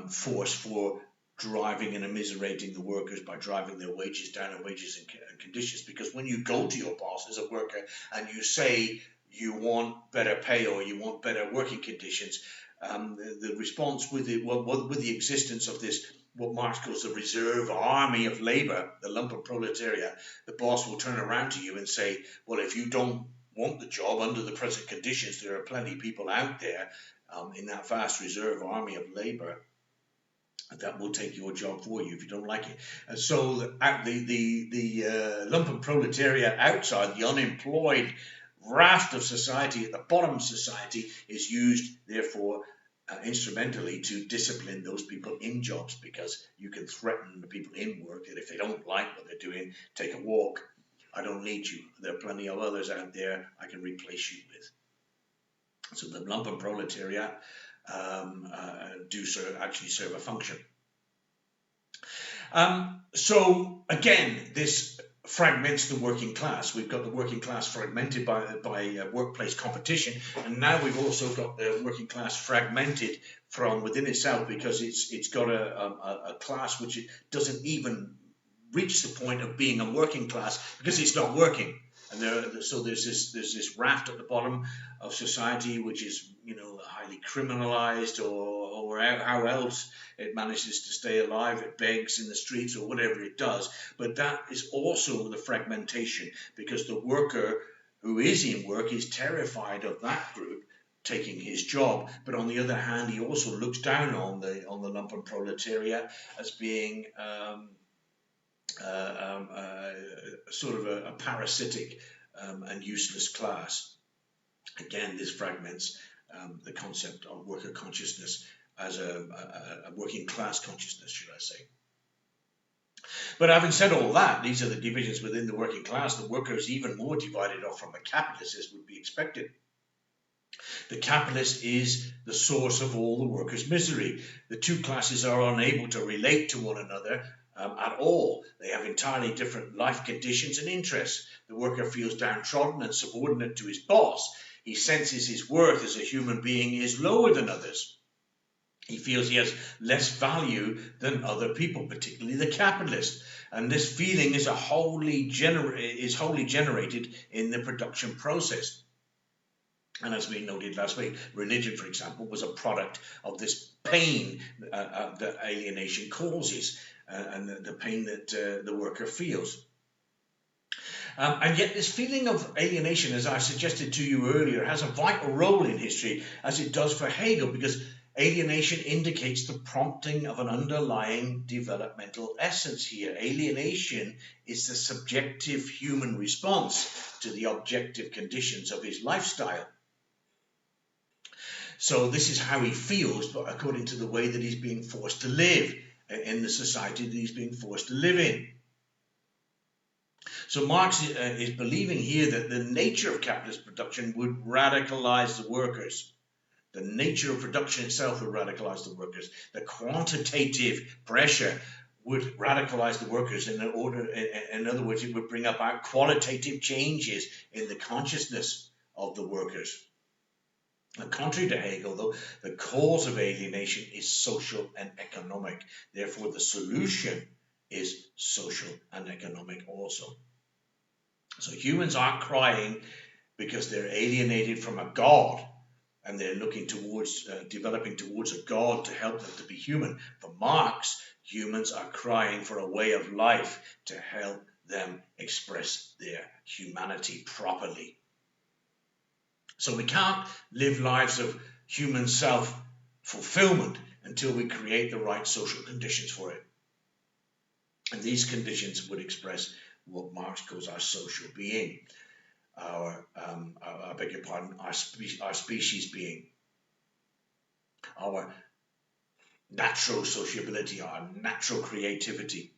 force for driving and immiserating the workers by driving their wages down and wages and conditions. Because when you go to your boss as a worker and you say you want better pay or you want better working conditions, the response with the existence of this, what Marx calls the reserve army of labor, the lumpen proletariat, the boss will turn around to you and say, well, if you don't want the job under the present conditions, there are plenty of people out there in that vast reserve army of labor that will take your job for you if you don't like it. And so the lumpen proletariat outside, the unemployed raft of society at the bottom of society, is used, therefore, instrumentally to discipline those people in jobs, because you can threaten the people in work that if they don't like what they're doing, take a walk. I don't need you. There are plenty of others out there I can replace you with. So the lumpen proletariat actually serve a function. So again, this fragments the working class. We've got the working class fragmented by workplace competition, and now we've also got the working class fragmented from within itself, because it's got a class which doesn't even reach the point of being a working class because it's not working. And so there's this raft at the bottom of society which is, highly criminalized, or how else it manages to stay alive. It begs in the streets or whatever it does. But that is also the fragmentation, because the worker who is in work is terrified of that group taking his job. But on the other hand, he also looks down on the lumpen proletariat as being sort of a parasitic and useless class. Again, this fragments the concept of worker consciousness as a working class consciousness, should I say. But having said all that, these are the divisions within the working class. The worker is even more divided off from the capitalist, as would be expected. The capitalist is the source of all the workers' misery. The two classes are unable to relate to one another at all. They have entirely different life conditions and interests. The worker feels downtrodden and subordinate to his boss. He senses his worth as a human being is lower than others. He feels he has less value than other people, particularly the capitalist. And this feeling is wholly generated in the production process. And as we noted last week, religion, for example, was a product of this pain that alienation causes, and the pain that the worker feels. And yet this feeling of alienation, as I suggested to you earlier, has a vital role in history, as it does for Hegel, because alienation indicates the prompting of an underlying developmental essence here. Alienation is the subjective human response to the objective conditions of his lifestyle. So this is how he feels, but according to the way that he's being forced to live in the society that he's being forced to live in. So Marx is believing here that the nature of capitalist production would radicalize the workers. The nature of production itself would radicalize the workers. The quantitative pressure would radicalize the workers. In other words, it would bring about qualitative changes in the consciousness of the workers. And contrary to Hegel, though, the cause of alienation is social and economic. Therefore, the solution is social and economic also. So humans aren't crying because they're alienated from a God and they're looking towards, developing towards a God to help them to be human. For Marx, humans are crying for a way of life to help them express their humanity properly. So we can't live lives of human self-fulfillment until we create the right social conditions for it. And these conditions would express what Marx calls our social being. I beg your pardon, our species being, our natural sociability, our natural creativity.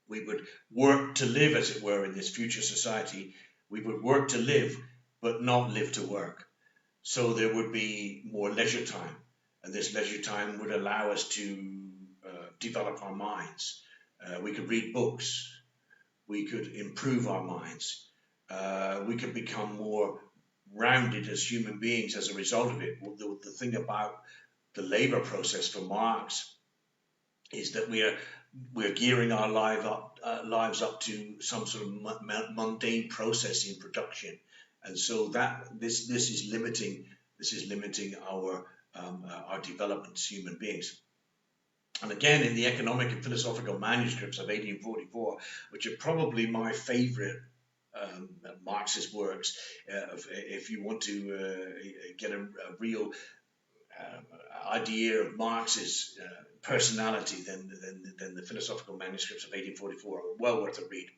We would work to live, as it were, in this future society. We would work to live, but not live to work. So there would be more leisure time, and this leisure time would allow us to develop our minds. We could read books. We could improve our minds. We could become more rounded as human beings as a result of it. The thing about the labor process for Marx is that we're gearing our lives up to some sort of mundane process in production, and so that this is limiting our development as human beings. And again, in the economic and philosophical manuscripts of 1844, which are probably my favorite Marxist works, if you want to get a real idea of Marx's personality, then the philosophical manuscripts of 1844 are well worth a read.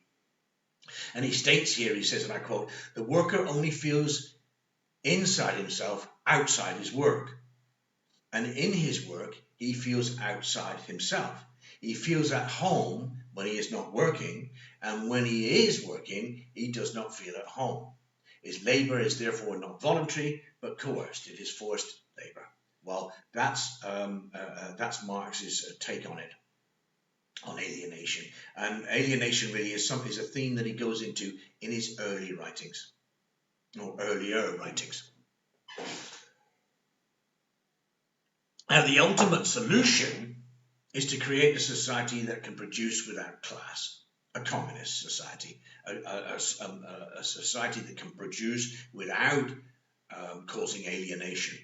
And he states here, he says, and I quote, "The worker only feels inside himself outside his work. And in his work, he feels outside himself. He feels at home when he is not working, and when he is working, he does not feel at home. His labor is therefore not voluntary, but coerced. It is forced labor." Well, that's Marx's take on it, on alienation. And alienation really is a theme that he goes into in his early writings, or earlier writings. Now, the ultimate solution is to create a society that can produce without class, a communist society, a society that can produce without causing alienation.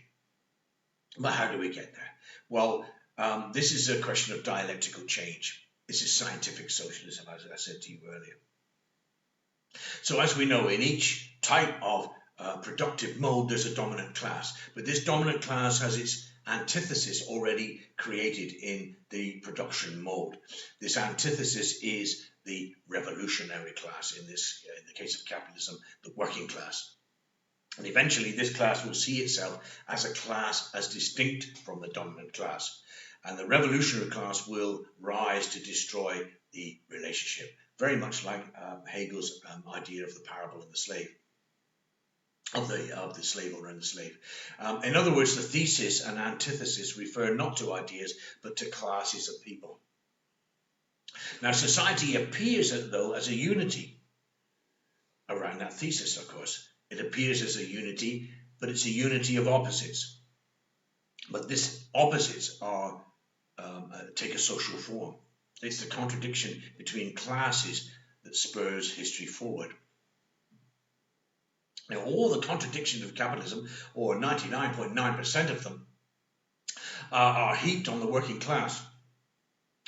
But how do we get there? Well, this is a question of dialectical change. This is scientific socialism, as I said to you earlier. So as we know, in each type of productive mode, there's a dominant class. But this dominant class has its antithesis already created in the production mode. This antithesis is the revolutionary class, in the case of capitalism, the working class. And eventually this class will see itself as a class as distinct from the dominant class. And the revolutionary class will rise to destroy the relationship, very much like Hegel's idea of the parable of the slave. Of the slave owner and the slave. In other words, the thesis and antithesis refer not to ideas, but to classes of people. Now, society appears, though, as a unity around that thesis, of course. It appears as a unity, but it's a unity of opposites. But these opposites take a social form. It's the contradiction between classes that spurs history forward. Now, all the contradictions of capitalism, or 99.9% of them, are heaped on the working class.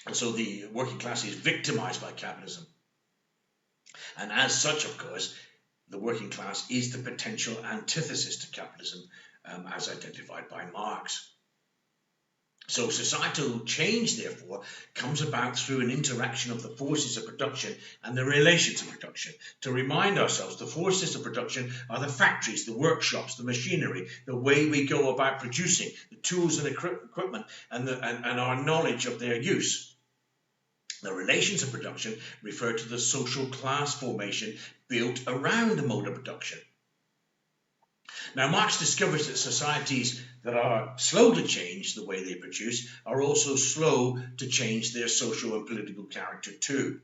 And so the working class is victimized by capitalism. And as such, of course, the working class is the potential antithesis to capitalism, as identified by Marx. So societal change, therefore, comes about through an interaction of the forces of production and the relations of production. To remind ourselves, the forces of production are the factories, the workshops, the machinery, the way we go about producing, the tools and equipment, and our knowledge of their use. The relations of production refer to the social class formation built around the mode of production. Now, Marx discovers that societies that are slow to change the way they produce are also slow to change their social and political character too.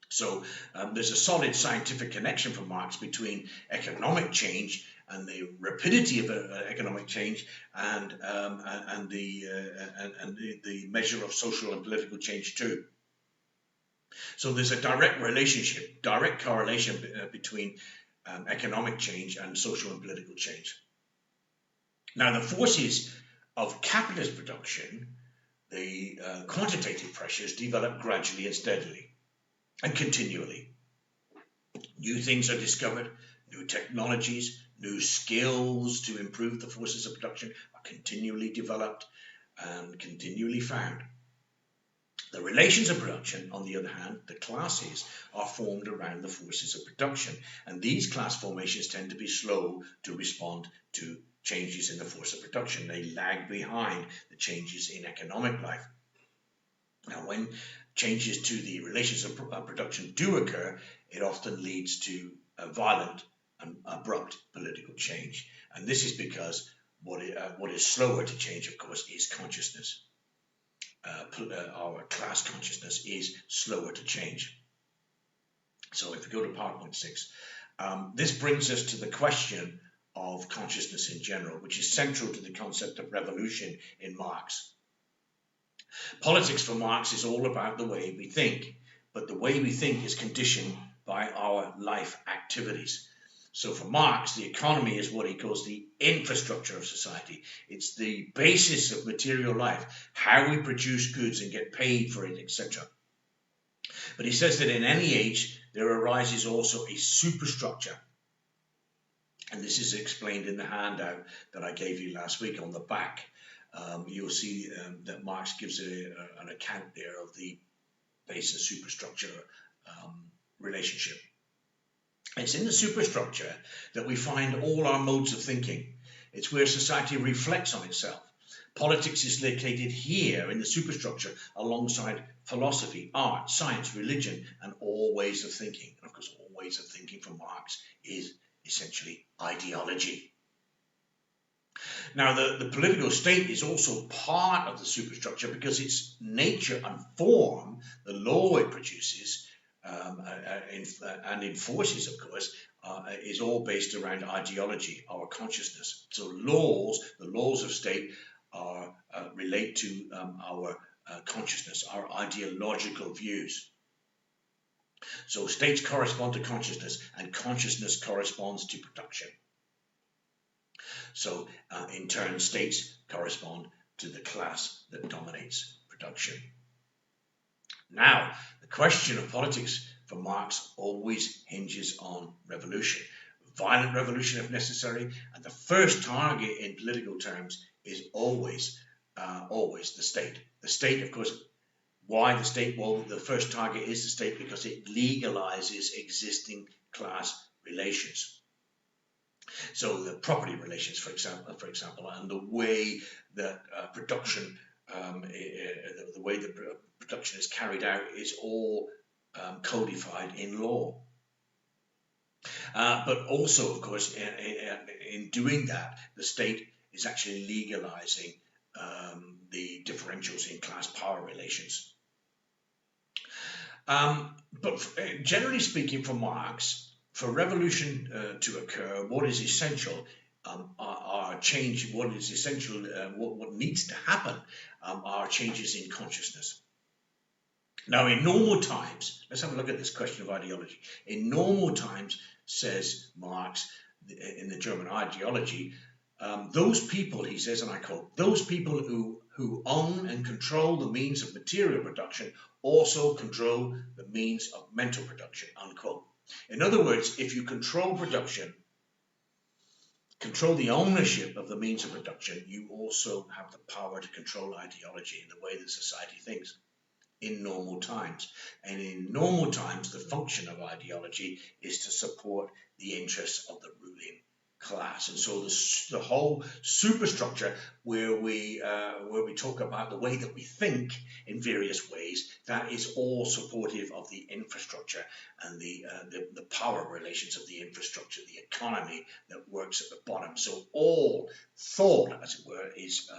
So there's a solid scientific connection for Marx between economic change and the rapidity of economic change and the measure of social and political change too. So there's a direct relationship, direct correlation between economic change and social and political change. Now, the forces of capitalist production, the quantitative pressures, develop gradually and steadily and continually. New things are discovered, new technologies, new skills to improve the forces of production are continually developed and continually found. The relations of production, on the other hand, the classes, are formed around the forces of production, and these class formations tend to be slow to respond to changes in the force of production. They lag behind the changes in economic life. Now, when changes to the relations of production do occur, it often leads to a violent and abrupt political change. And this is because what is slower to change, of course, is consciousness. Our class consciousness is slower to change. So if we go to PowerPoint 6, this brings us to the question of consciousness in general, which is central to the concept of revolution in Marx. Politics for Marx is all about the way we think, but the way we think is conditioned by our life activities. So for Marx, the economy is what he calls the infrastructure of society. It's the basis of material life, how we produce goods and get paid for it, etc. But he says that in any age, there arises also a superstructure. And this is explained in the handout that I gave you last week on the back. You'll see that Marx gives an account there of the base and superstructure relationship. It's in the superstructure that we find all our modes of thinking. It's where society reflects on itself. Politics is located here in the superstructure alongside philosophy, art, science, religion, and all ways of thinking. And of course, all ways of thinking for Marx is essentially ideology. Now, the political state is also part of the superstructure because its nature and form, the law it produces and enforces, of course, is all based around ideology, our consciousness. So the laws of state relate to our consciousness, our ideological views. So states correspond to consciousness, and consciousness corresponds to production. So, in turn, states correspond to the class that dominates production. Now, the question of politics for Marx always hinges on revolution, violent revolution if necessary, and the first target in political terms is always the state. The state, of course, why the state? Well, the first target is the state because it legalizes existing class relations. So the property relations, for example, and the way that production, the way that production is carried out, is all codified in law. But also, of course, in doing that, the state is actually legalizing the differentials in class power relations. But generally speaking, for Marx, for revolution to occur, what is essential are change. What is essential, what needs to happen, are changes in consciousness. Now, in normal times, let's have a look at this question of ideology. In normal times, says Marx, in the German ideology, those people, he says, and I quote, those people who own and control the means of material production also control the means of mental production, unquote. In other words, if you control production, control the ownership of the means of production, you also have the power to control ideology in the way that society thinks in normal times. And in normal times, the function of ideology is to support the interests of the ruling class. And so the whole superstructure where we talk about the way that we think in various ways, that is all supportive of the infrastructure and the power relations of the infrastructure, the economy that works at the bottom. So all thought, as it were, is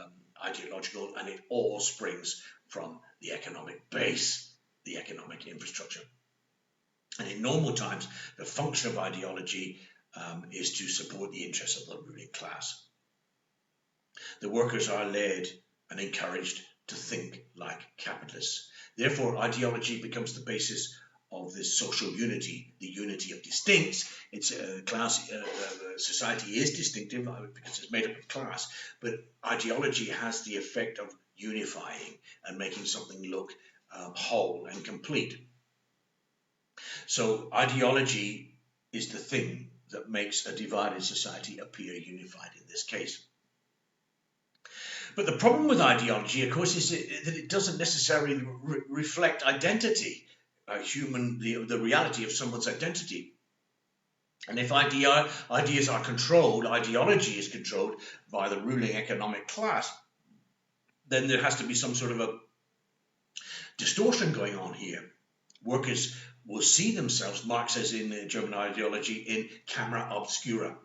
ideological, and it all springs from the economic base, the economic infrastructure. And in normal times, the function of ideology is to support the interests of the ruling class. The workers are led and encouraged to think like capitalists. Therefore, ideology becomes the basis of this social unity, the unity of distincts. It's society is distinctive because it's made up of class, but ideology has the effect of unifying and making something look whole and complete. So ideology is the thing that makes a divided society appear unified in this case. But the problem with ideology, of course, is that it doesn't necessarily reflect identity, the reality of someone's identity. And if ideas are controlled, ideology is controlled by the ruling economic class, then there has to be some sort of a distortion going on here. Workers will see themselves, Marx says in German ideology, in camera obscura.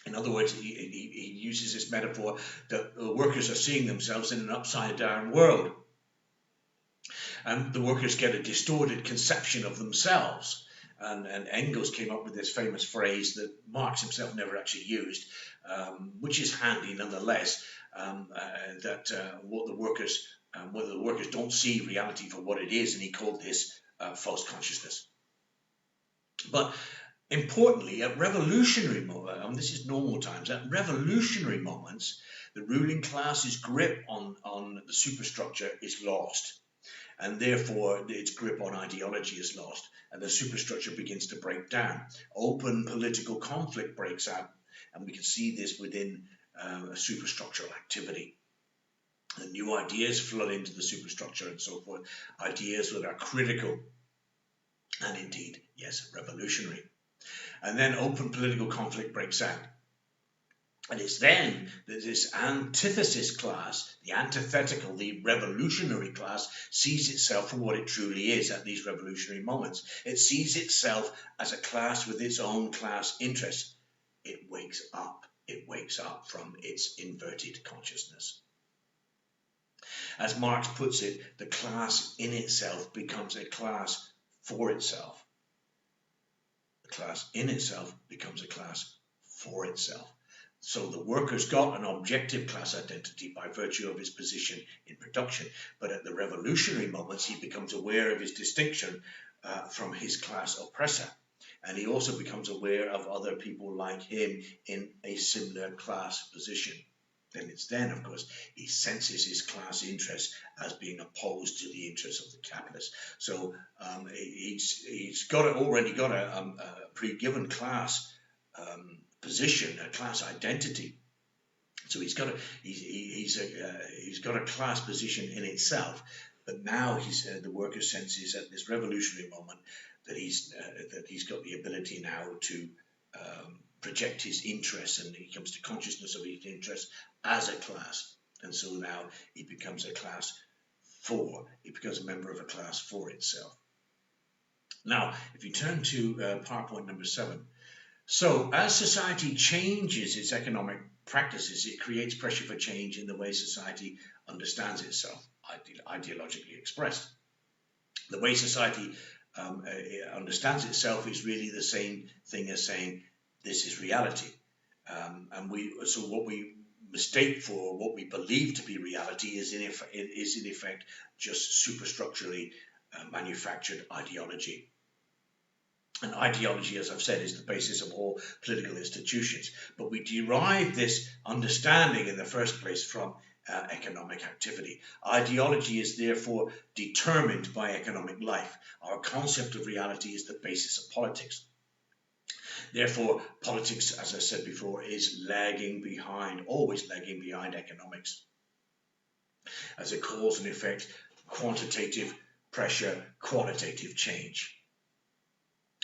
In other words, he uses this metaphor that workers are seeing themselves in an upside-down world. And the workers get a distorted conception of themselves. And Engels came up with this famous phrase that Marx himself never actually used, which is handy nonetheless, that whether the workers don't see reality for what it is, and he called this false consciousness. But importantly, at revolutionary moments, and this is normal times, at revolutionary moments, the ruling class's grip on the superstructure is lost. And therefore, its grip on ideology is lost, and the superstructure begins to break down. Open political conflict breaks out, and we can see this within superstructural activity. The new ideas flood into the superstructure and so forth, ideas that are critical and indeed, yes, revolutionary. And then open political conflict breaks out. And it's then that this antithesis class, the antithetical, the revolutionary class, sees itself for what it truly is at these revolutionary moments. It sees itself as a class with its own class interests. It wakes up. It wakes up from its inverted consciousness. As Marx puts it, the class in itself becomes a class for itself. The class in itself becomes a class for itself. So the worker's got an objective class identity by virtue of his position in production, but at the revolutionary moments he becomes aware of his distinction from his class oppressor, and he also becomes aware of other people like him in a similar class position. Then, of course, he senses his class interests as being opposed to the interests of the capitalist. So he's already got a pre-given class position, a class identity. So he's got a class position in itself. But now the worker senses at this revolutionary moment that he's got the ability now to project his interests, and he comes to consciousness of his interests as a class. And so now he becomes a member of a class for itself. Now, if you turn to PowerPoint number 7. So as society changes its economic practices, it creates pressure for change in the way society understands itself, ideologically expressed. The way society understands itself is really the same thing as saying, this is reality. So what we mistake for what we believe to be reality is in effect just superstructurally manufactured ideology. And ideology, as I've said, is the basis of all political institutions. But we derive this understanding in the first place from economic activity. Ideology is therefore determined by economic life. Our concept of reality is the basis of politics. Therefore, politics, as I said before, is always lagging behind economics. As a cause and effect, quantitative pressure, qualitative change.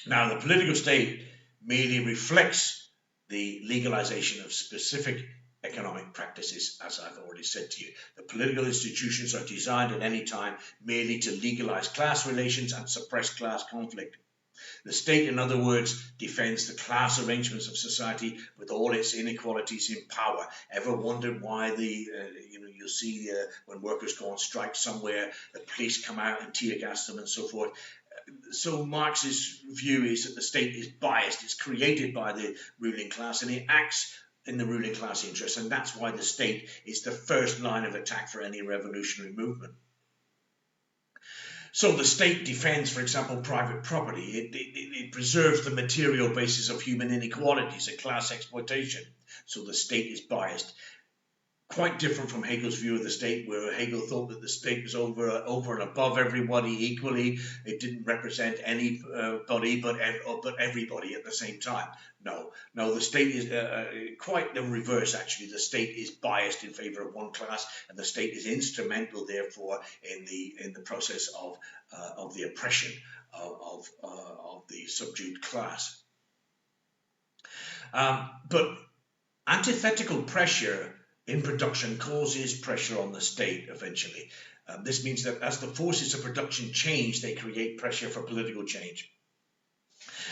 Now, the political state merely reflects the legalization of specific economic practices, as I've already said to you. The political institutions are designed at any time merely to legalize class relations and suppress class conflict. The state, in other words, defends the class arrangements of society with all its inequalities in power. Ever wondered why you'll see when workers go on strike somewhere, the police come out and tear gas them and so forth. So Marx's view is that the state is biased. It's created by the ruling class, and it acts in the ruling class interest, and that's why the state is the first line of attack for any revolutionary movement. So the state defends, for example, private property. It preserves the material basis of human inequalities and class exploitation. So the state is biased. quite different from Hegel's view of the state, where Hegel thought that the state was over and above everybody equally. It didn't represent anybody but everybody at the same time. No, the state is quite the reverse. Actually, the state is biased in favor of one class, and the state is instrumental, therefore, in the process of the oppression of the subdued class. But antithetical pressure in production causes pressure on the state eventually. This means that as the forces of production change, they create pressure for political change.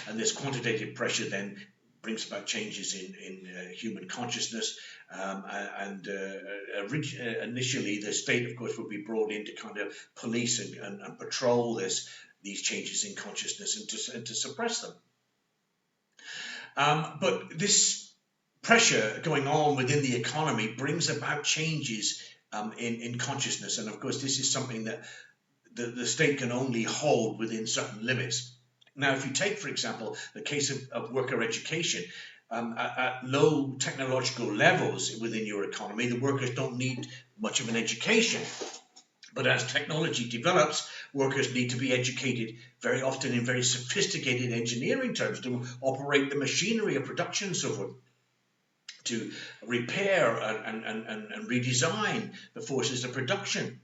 And this quantitative pressure then brings about changes in human consciousness. Initially, the state, of course, would be brought in to kind of police and patrol these changes in consciousness and to suppress them. But this pressure going on within the economy brings about changes in consciousness. And of course, this is something that the state can only hold within certain limits. Now, if you take, for example, the case of worker education, at low technological levels within your economy, the workers don't need much of an education. But as technology develops, workers need to be educated very often in very sophisticated engineering terms to operate the machinery of production and so forth, to repair and redesign the forces of production.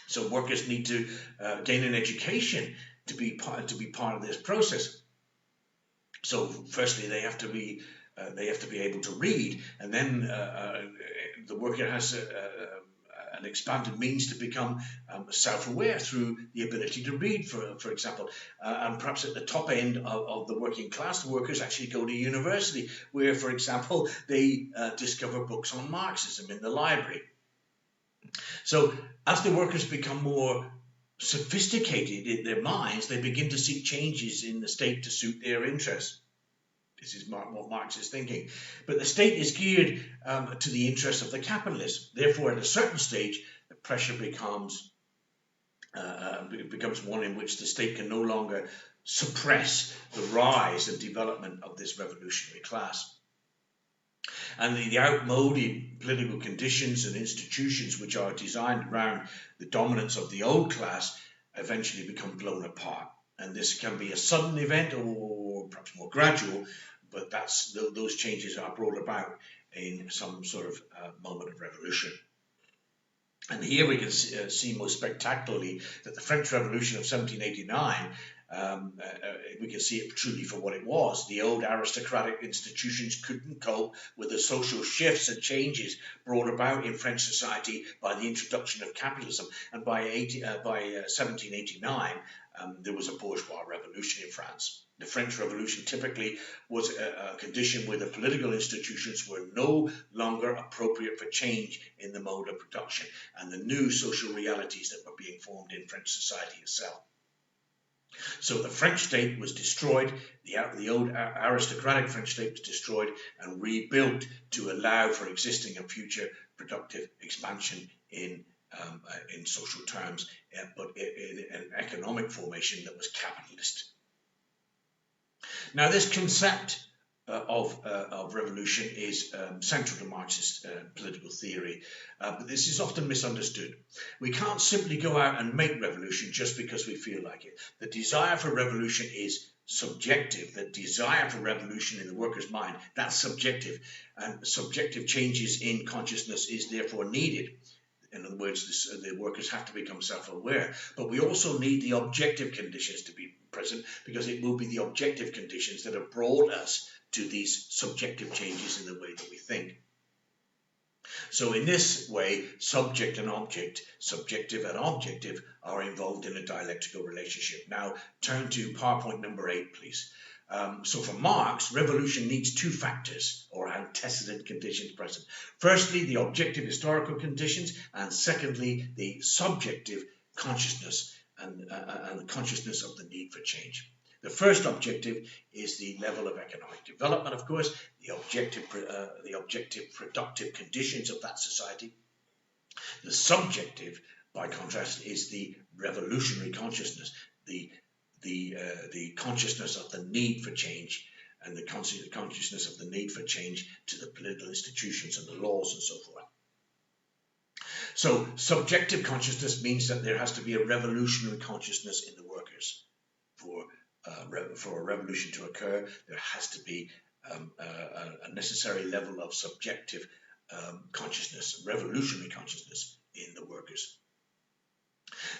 So workers need to gain an education to be part of this process. So firstly, they have to be able to read, and then the worker has an expanded means to become self-aware through the ability to read, for example. And perhaps at the top end of the working class, the workers actually go to university, where, for example, they discover books on Marxism in the library. So as the workers become more sophisticated in their minds, they begin to seek changes in the state to suit their interests. This is what Marx is thinking. But the state is geared to the interests of the capitalist. Therefore, at a certain stage, the pressure becomes one in which the state can no longer suppress the rise and development of this revolutionary class. And the outmoded political conditions and institutions which are designed around the dominance of the old class eventually become blown apart. And this can be a sudden event or perhaps more gradual, but those changes are brought about in some sort of moment of revolution. And here we can see most spectacularly that the French Revolution of 1789, we can see it truly for what it was. The old aristocratic institutions couldn't cope with the social shifts and changes brought about in French society by the introduction of capitalism. And by 1789, there was a bourgeois revolution in France. The French Revolution typically was a condition where the political institutions were no longer appropriate for change in the mode of production and the new social realities that were being formed in French society itself. So the French state was destroyed, the old aristocratic French state was destroyed and rebuilt to allow for existing and future productive expansion in social terms, but in an economic formation that was capitalist. Now, this concept of revolution is central to Marxist political theory, but this is often misunderstood. We can't simply go out and make revolution just because we feel like it. The desire for revolution is subjective. The desire for revolution in the worker's mind, that's subjective, and subjective changes in consciousness is therefore needed. In other words, the workers have to become self-aware. But we also need the objective conditions to be present, because it will be the objective conditions that have brought us to these subjective changes in the way that we think. So in this way, subject and object, subjective and objective, are involved in a dialectical relationship. Now, turn to PowerPoint number 8, please. So for Marx, revolution needs two factors or antecedent conditions present. Firstly, the objective historical conditions, and secondly, the subjective consciousness and consciousness of the need for change. The first objective is the level of economic development, of course, the objective productive conditions of that society. The subjective, by contrast, is the revolutionary consciousness, the consciousness of the need for change, and the consciousness of the need for change to the political institutions and the laws and so forth. So subjective consciousness means that there has to be a revolutionary consciousness in the workers. For a revolution to occur, there has to be a necessary level of subjective consciousness, revolutionary consciousness in the workers.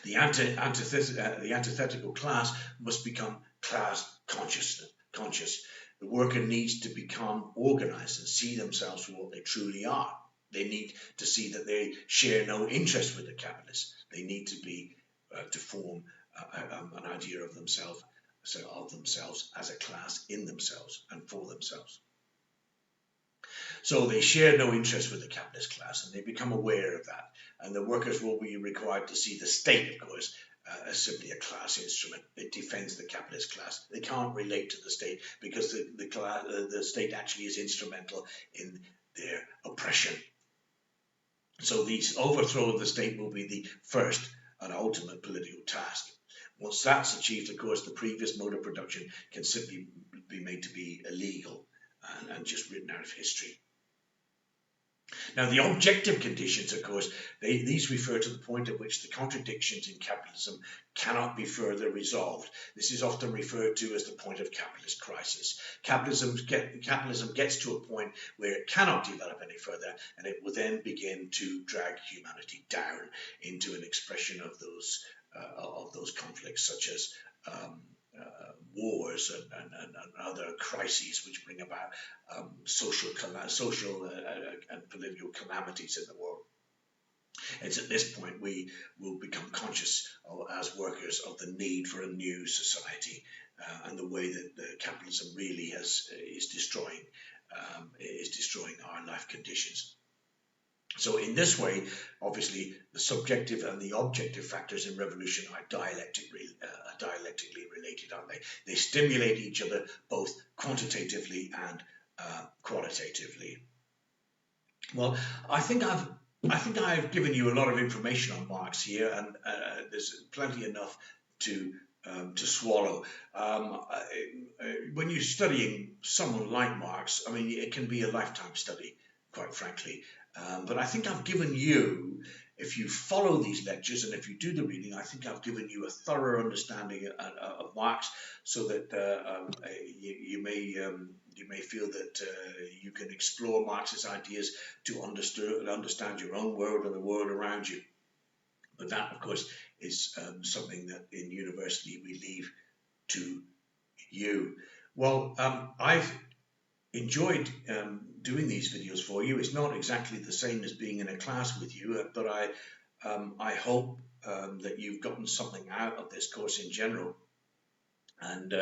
The antithetical class must become class conscious. The worker needs to become organized and see themselves for what they truly are. They need to see that they share no interest with the capitalists. They need to form an idea of themselves as a class in themselves and for themselves. So they share no interest with the capitalist class, and they become aware of that. And the workers will be required to see the state, of course, as simply a class instrument. It defends the capitalist class. They can't relate to the state because the state actually is instrumental in their oppression. So the overthrow of the state will be the first and ultimate political task. Once that's achieved, of course, the previous mode of production can simply be made to be illegal and just written out of history. Now, the objective conditions, of course, these refer to the point at which the contradictions in capitalism cannot be further resolved. This is often referred to as the point of capitalist crisis. Capitalism gets to a point where it cannot develop any further, and it will then begin to drag humanity down into an expression of those conflicts, such as wars and other crises which bring about social and political calamities in the world. It's at this point we will become conscious as workers of the need for a new society and the way that the capitalism really is destroying our life conditions. So in this way, obviously, the subjective and the objective factors in revolution are dialectically related, aren't they? They stimulate each other both quantitatively and qualitatively. Well, I think I've given you a lot of information on Marx here, and there's plenty enough to swallow. When you're studying someone like Marx, I mean, it can be a lifetime study, quite frankly. But I think I've given you, if you follow these lectures and if you do the reading, I think I've given you a thorough understanding of Marx, so that you may feel that you can explore Marx's ideas to understand your own world and the world around you. But that, of course, is something that in university we leave to you. Well, I've enjoyed doing these videos for you. It's not exactly the same as being in a class with you, but I hope that you've gotten something out of this course in general, and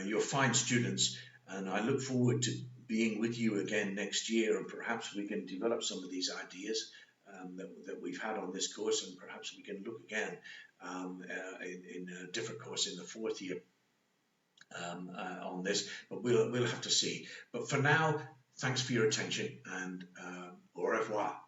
you're fine students, and I look forward to being with you again next year, and perhaps we can develop some of these ideas that we've had on this course, and perhaps we can look again in a different course in the fourth year on this, but we'll have to see. But for now, thanks for your attention, and au revoir.